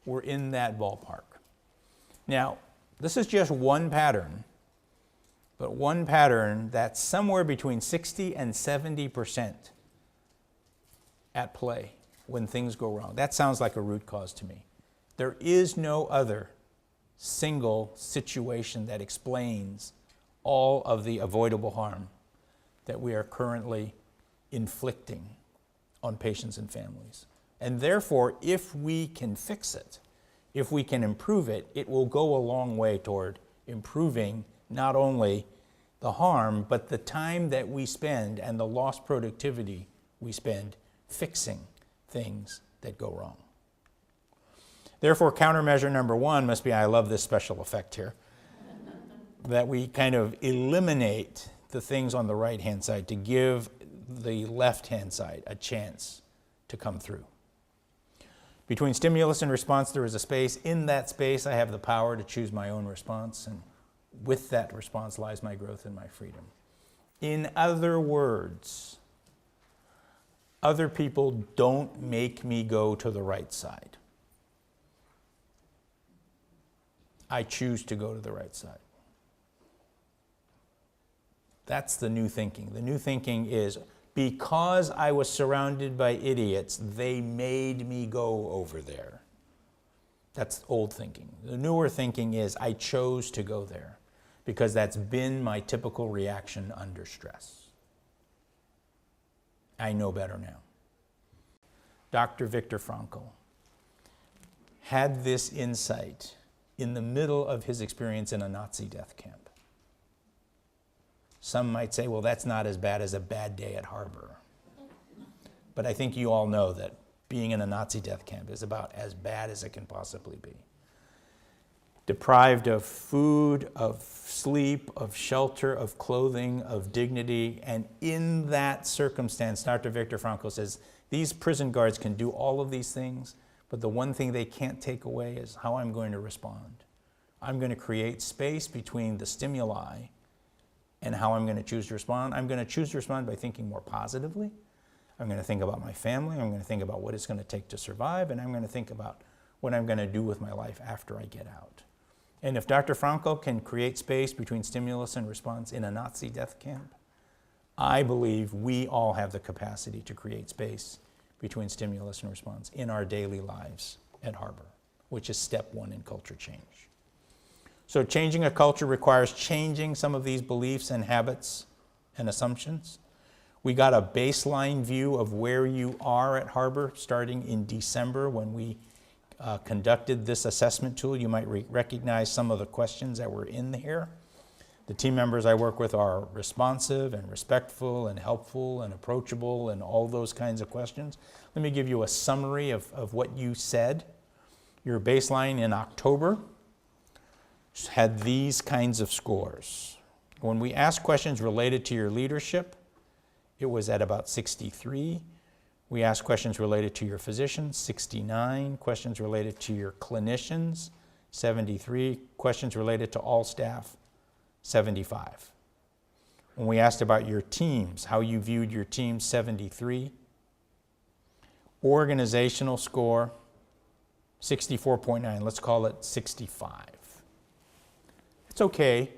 We're in that ballpark. Now, this is just one pattern, but one pattern that's somewhere between 60 and 70% at play when things go wrong. That sounds like a root cause to me. There is no other single situation that explains all of the avoidable harm that we are currently inflicting on patients and families. And therefore, if we can fix it, if we can improve it, it will go a long way toward improving not only the harm, but the time that we spend and the lost productivity we spend fixing things that go wrong. Therefore, countermeasure number one must be, I love this special effect here, that we kind of eliminate the things on the right-hand side to give the left-hand side a chance to come through. Between stimulus and response, there is a space. In that space, I have the power to choose my own response, and with that response lies my growth and my freedom. In other words, other people don't make me go to the right side. I choose to go to the right side. That's the new thinking. The new thinking is, because I was surrounded by idiots, they made me go over there. That's old thinking. The newer thinking is, I chose to go there because that's been my typical reaction under stress. I know better now. Dr. Viktor Frankl had this insight in the middle of his experience in a Nazi death camp. Some might say, well, that's not as bad as a bad day at Harbor. But I think you all know that being in a Nazi death camp is about as bad as it can possibly be. Deprived of food, of sleep, of shelter, of clothing, of dignity, and in that circumstance, Dr. Viktor Frankl says, these prison guards can do all of these things, but the one thing they can't take away is how I'm going to respond. I'm going to create space between the stimuli and how I'm going to choose to respond. I'm going to choose to respond by thinking more positively. I'm going to think about my family. I'm going to think about what it's going to take to survive. And I'm going to think about what I'm going to do with my life after I get out. And if Dr. Frankl can create space between stimulus and response in a Nazi death camp, I believe we all have the capacity to create space between stimulus and response in our daily lives at Harbor, which is step one in culture change. So changing a culture requires changing some of these beliefs and habits and assumptions. We got a baseline view of where you are at Harbor starting in December when we conducted this assessment tool. You might recognize some of the questions that were in here. The team members I work with are responsive and respectful and helpful and approachable and all those kinds of questions. Let me give you a summary of what you said. Your baseline in October had these kinds of scores. When we asked questions related to your leadership, it was at about 63. We asked questions related to your physicians, 69. Questions related to your clinicians, 73. Questions related to all staff, 75. When we asked about your teams, how you viewed your team, 73. Organizational score, 64.9. Let's call it 65. It's okay.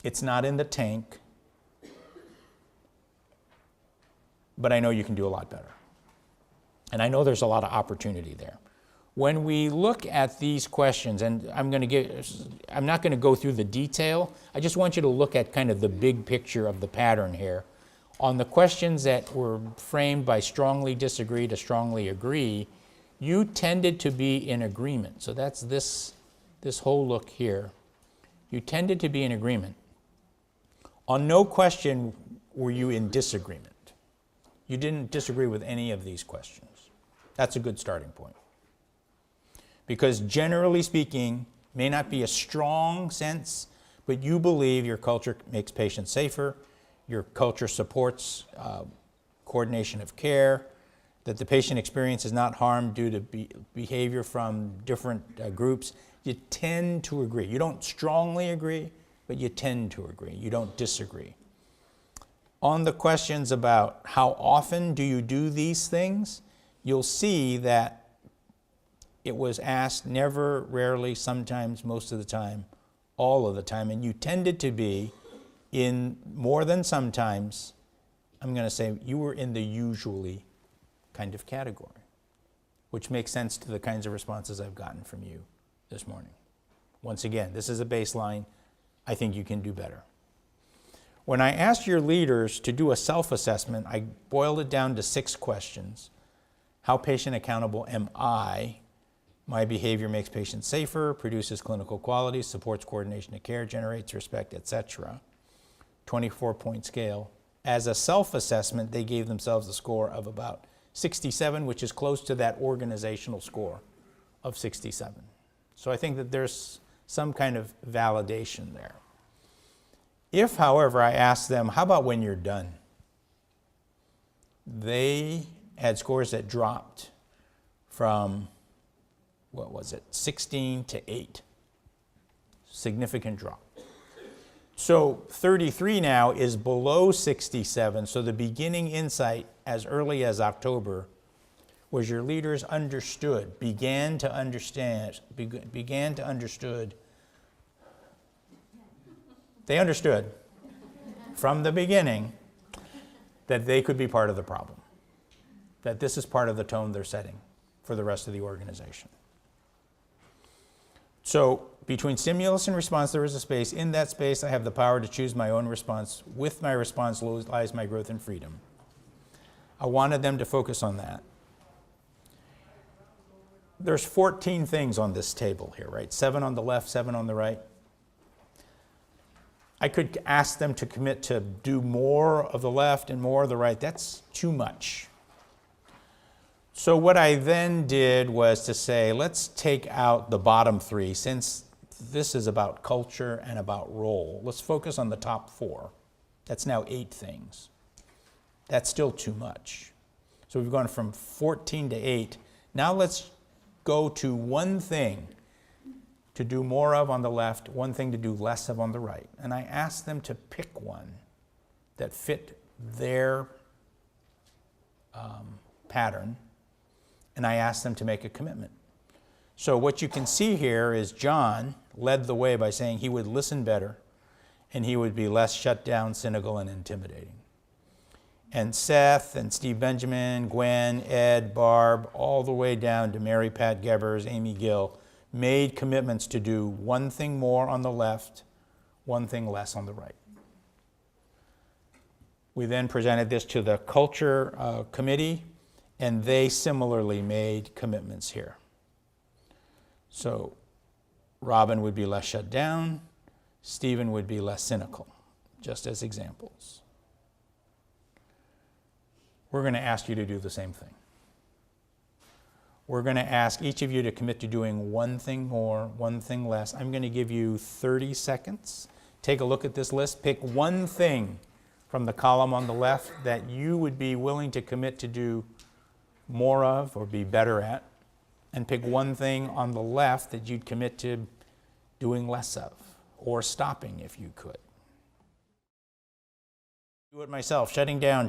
It's not in the tank. But I know you can do a lot better. And I know there's a lot of opportunity there. When we look at these questions, and I'm not going to go through the detail, I just want you to look at kind of the big picture of the pattern here. On the questions that were framed by strongly disagree to strongly agree, you tended to be in agreement. So that's this whole look here. You tended to be in agreement. On no question were you in disagreement. You didn't disagree with any of these questions. That's a good starting point. Because generally speaking, may not be a strong sense, but you believe your culture makes patients safer, your culture supports coordination of care, that the patient experience is not harmed due to behavior from different groups. You tend to agree. You don't strongly agree, but you tend to agree. You don't disagree. On the questions about how often do you do these things, you'll see that it was asked never, rarely, sometimes, most of the time, all of the time, and you tended to be in more than sometimes. I'm going to say you were in the usually kind of category, which makes sense to the kinds of responses I've gotten from you this morning. Once again, this is a baseline. I think you can do better. When I asked your leaders to do a self-assessment, I boiled it down to 6 questions. How patient accountable am I? My behavior makes patients safer, produces clinical quality, supports coordination of care, generates respect, etc. 24-point scale. As a self-assessment, they gave themselves a score of about 67, which is close to that organizational score of 67. So I think that there's some kind of validation there. If, however, I asked them, how about when you're done? They had scores that dropped from, 16 to 8. Significant drop. So 33 now is below 67, so the beginning insight as early as October was your leaders began to understood. They understood from the beginning that they could be part of the problem, that this is part of the tone they're setting for the rest of the organization. So between stimulus and response, there is a space. In that space, I have the power to choose my own response. With my response lies my growth and freedom. I wanted them to focus on that. There's 14 things on this table here, right? 7 on the left, 7 on the right. I could ask them to commit to do more of the left and more of the right. That's too much. So what I then did was to say, let's take out the bottom 3. Since this is about culture and about role, let's focus on the top 4. That's now 8 things. That's still too much. So we've gone from 14 to 8. Now let's go to one thing to do more of on the left, one thing to do less of on the right. And I asked them to pick one that fit their pattern, and I asked them to make a commitment. So what you can see here is John led the way by saying he would listen better and he would be less shut down, cynical, and intimidating. And Seth and Steve Benjamin, Gwen, Ed, Barb, all the way down to Mary Pat Gebers, Amy Gill, made commitments to do one thing more on the left, one thing less on the right. We then presented this to the culture committee, and they similarly made commitments here. So Robin would be less shut down, Stephen would be less cynical, just as examples. We're going to ask you to do the same thing. We're going to ask each of you to commit to doing one thing more, one thing less. I'm going to give you 30 seconds. Take a look at this list. Pick one thing from the column on the left that you would be willing to commit to do more of or be better at, and pick one thing on the left that you'd commit to doing less of or stopping if you could. Do it myself, shutting down,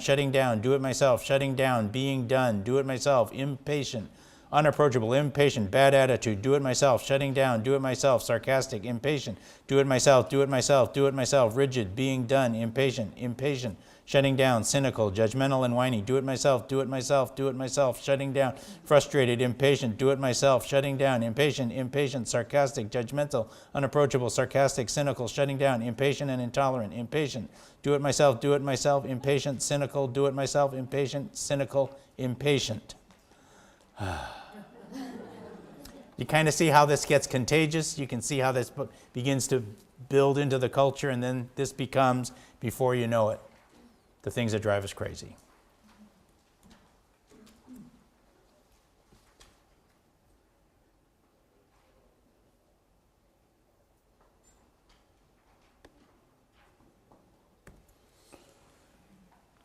do it myself, shutting down, being done, do it myself, impatient, unapproachable, impatient, bad attitude, do it myself, shutting down, do it myself, sarcastic, impatient, do it myself, do it myself, do it myself, rigid, being done, impatient, shutting down, cynical, judgmental and whiny, do it myself, do it myself, do it myself, shutting down, frustrated, impatient, do it myself, shutting down, impatient, sarcastic, judgmental, unapproachable, sarcastic, cynical, shutting down, impatient and intolerant, impatient, do it myself, impatient, cynical, do it myself, impatient, cynical, impatient. You kind of see how this gets contagious. You can see how this begins to build into the culture, and then this becomes, before you know it, the things that drive us crazy.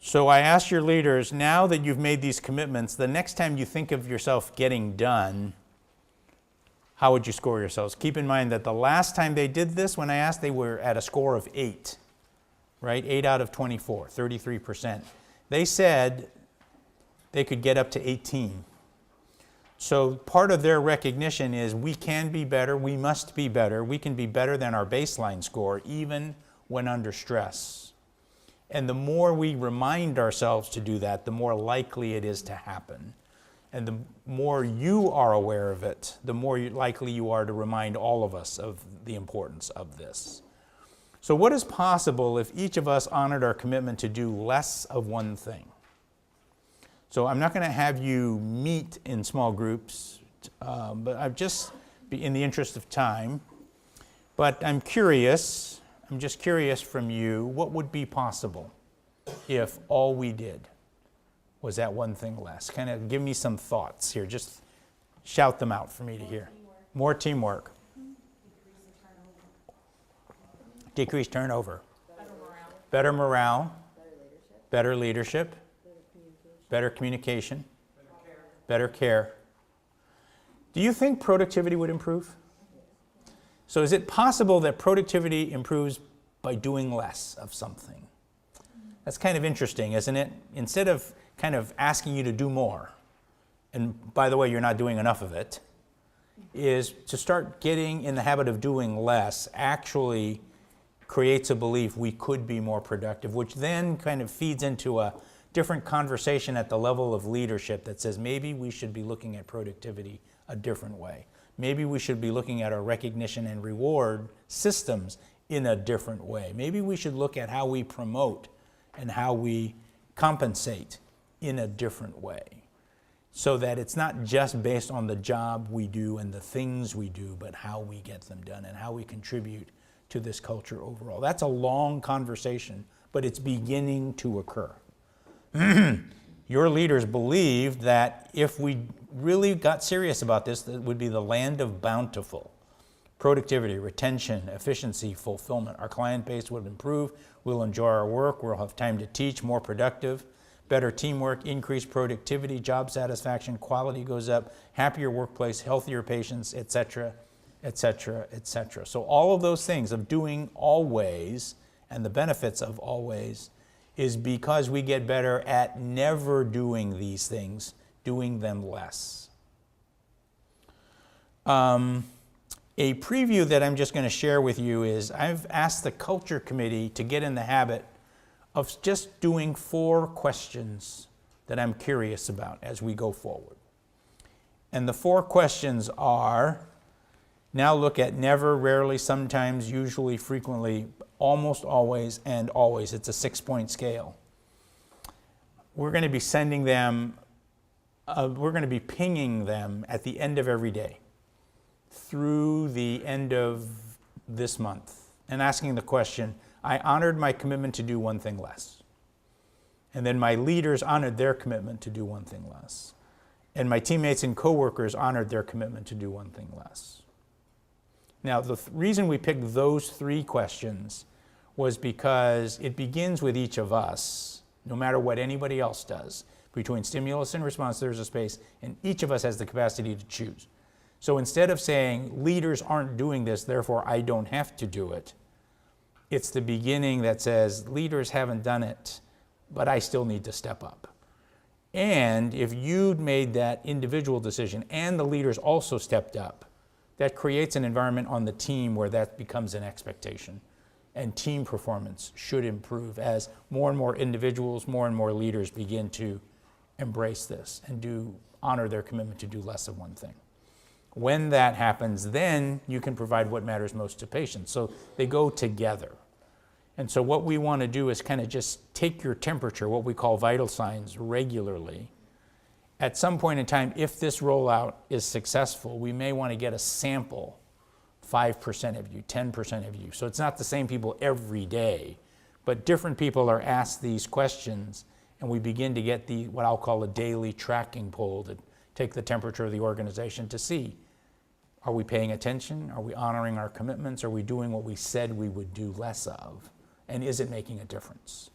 So I ask your leaders, now that you've made these commitments, the next time you think of yourself getting done, how would you score yourselves? Keep in mind that the last time they did this, when I asked, they were at a score of 8, right? 8 out of 24, 33%. They said they could get up to 18. So part of their recognition is we can be better, we must be better, we can be better than our baseline score, even when under stress. And the more we remind ourselves to do that, the more likely it is to happen. And the more you are aware of it, the more likely you are to remind all of us of the importance of this. So what is possible if each of us honored our commitment to do less of one thing? So I'm not going to have you meet in small groups, but I've just, in the interest of time, but I'm just curious from you, what would be possible if all we did was that one thing less? Kind of give me some thoughts here. Just shout them out for me to hear. More teamwork. Decreased turnover. Better morale. Better leadership. Better communication. Better care. Do you think productivity would improve? So is it possible that productivity improves by doing less of something? That's kind of interesting, isn't it? Instead of kind of asking you to do more, and by the way, you're not doing enough of it, is to start getting in the habit of doing less actually creates a belief we could be more productive, which then kind of feeds into a different conversation at the level of leadership that says maybe we should be looking at productivity a different way. Maybe we should be looking at our recognition and reward systems in a different way. Maybe we should look at how we promote and how we compensate in a different way, so that it's not just based on the job we do and the things we do, but how we get them done and how we contribute to this culture overall. That's a long conversation, but it's beginning to occur. Your leaders believed that if we really got serious about this, that it would be the land of bountiful. Productivity, retention, efficiency, fulfillment. Our client base would improve. We'll enjoy our work. We'll have time to teach, more productive. Better teamwork, increased productivity, job satisfaction, quality goes up, happier workplace, healthier patients, etc., etc., etc. So all of those things of doing always and the benefits of always is because we get better at never doing these things, doing them less. A preview that I'm just going to share with you is I've asked the Culture Committee to get in the habit of just doing 4 questions that I'm curious about as we go forward. And the 4 questions are, now look at never, rarely, sometimes, usually, frequently, almost always, and always. It's a 6-point scale. We're going to be sending them, we're going to be pinging them at the end of every day through the end of this month and asking the question, I honored my commitment to do one thing less. And then my leaders honored their commitment to do one thing less. And my teammates and coworkers honored their commitment to do one thing less. Now, the reason we picked those 3 questions was because it begins with each of us, no matter what anybody else does. Between stimulus and response, there's a space, and each of us has the capacity to choose. So instead of saying, leaders aren't doing this, therefore I don't have to do it, it's the beginning that says, leaders haven't done it, but I still need to step up. And if you'd made that individual decision and the leaders also stepped up, that creates an environment on the team where that becomes an expectation. And team performance should improve as more and more individuals, more and more leaders begin to embrace this and honor their commitment to do less of one thing. When that happens, then you can provide what matters most to patients. So they go together. And so what we want to do is kind of just take your temperature, what we call vital signs, regularly. At some point in time, if this rollout is successful, we may want to get a sample, 5% of you, 10% of you. So it's not the same people every day, but different people are asked these questions, and we begin to get what I'll call a daily tracking poll to take the temperature of the organization to see, are we paying attention? Are we honoring our commitments? Are we doing what we said we would do less of? And is it making a difference?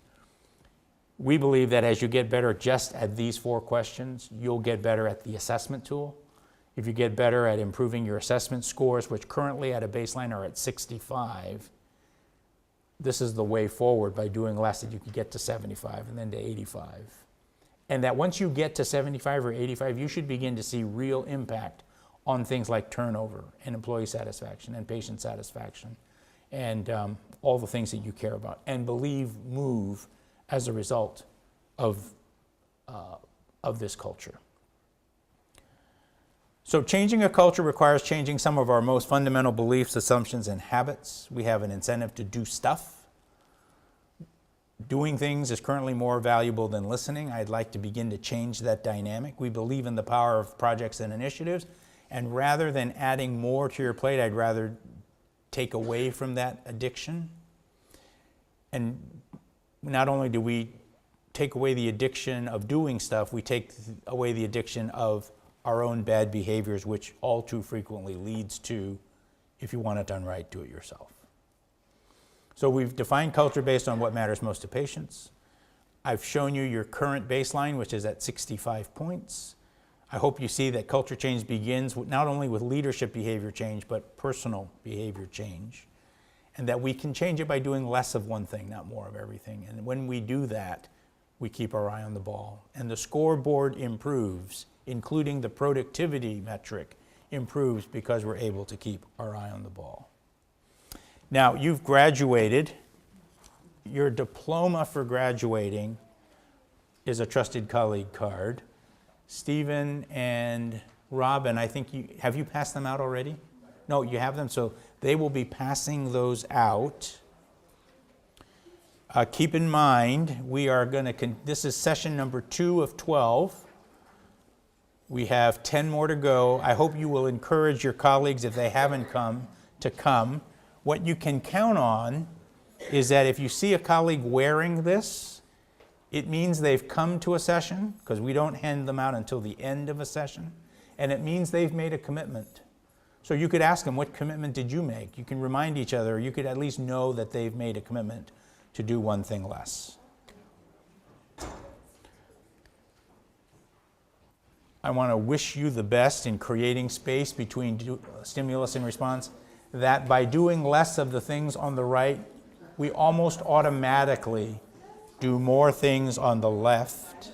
We believe that as you get better just at these 4 questions, you'll get better at the assessment tool. If you get better at improving your assessment scores, which currently at a baseline are at 65, this is the way forward. By doing less, that you can get to 75 and then to 85. And that once you get to 75 or 85, you should begin to see real impact on things like turnover and employee satisfaction and patient satisfaction and all the things that you care about, and move as a result of this culture. So changing a culture requires changing some of our most fundamental beliefs, assumptions, and habits. We have an incentive to do stuff. Doing things is currently more valuable than listening. I'd like to begin to change that dynamic. We believe in the power of projects and initiatives, and rather than adding more to your plate, I'd rather take away from that addiction. And not only do we take away the addiction of doing stuff, we take away the addiction of our own bad behaviors, which all too frequently leads to, if you want it done right, do it yourself. So we've defined culture based on what matters most to patients. I've shown you your current baseline, which is at 65 points. I hope you see that culture change begins not only with leadership behavior change, but personal behavior change. And that we can change it by doing less of one thing, not more of everything. And when we do that, we keep our eye on the ball. And the scoreboard improves, including the productivity metric improves, because we're able to keep our eye on the ball. Now, you've graduated. Your diploma for graduating is a trusted colleague card. Stephen and Robin, I think have you passed them out already? No, you have them, so they will be passing those out. Keep in mind, we are going to, this is session number 2 of 12. We have 10 more to go. I hope you will encourage your colleagues, if they haven't come, to come. What you can count on is that if you see a colleague wearing this, it means they've come to a session, because we don't hand them out until the end of a session, and it means they've made a commitment. So you could ask them, what commitment did you make? You can remind each other, or you could at least know that they've made a commitment to do one thing less. I want to wish you the best in creating space between stimulus and response, that by doing less of the things on the right, we almost automatically do more things on the left.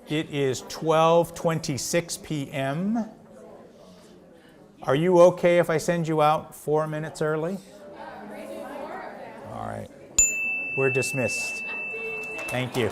It is 12:26 p.m. Are you okay if I send you out 4 minutes early? All right. We're dismissed. Thank you.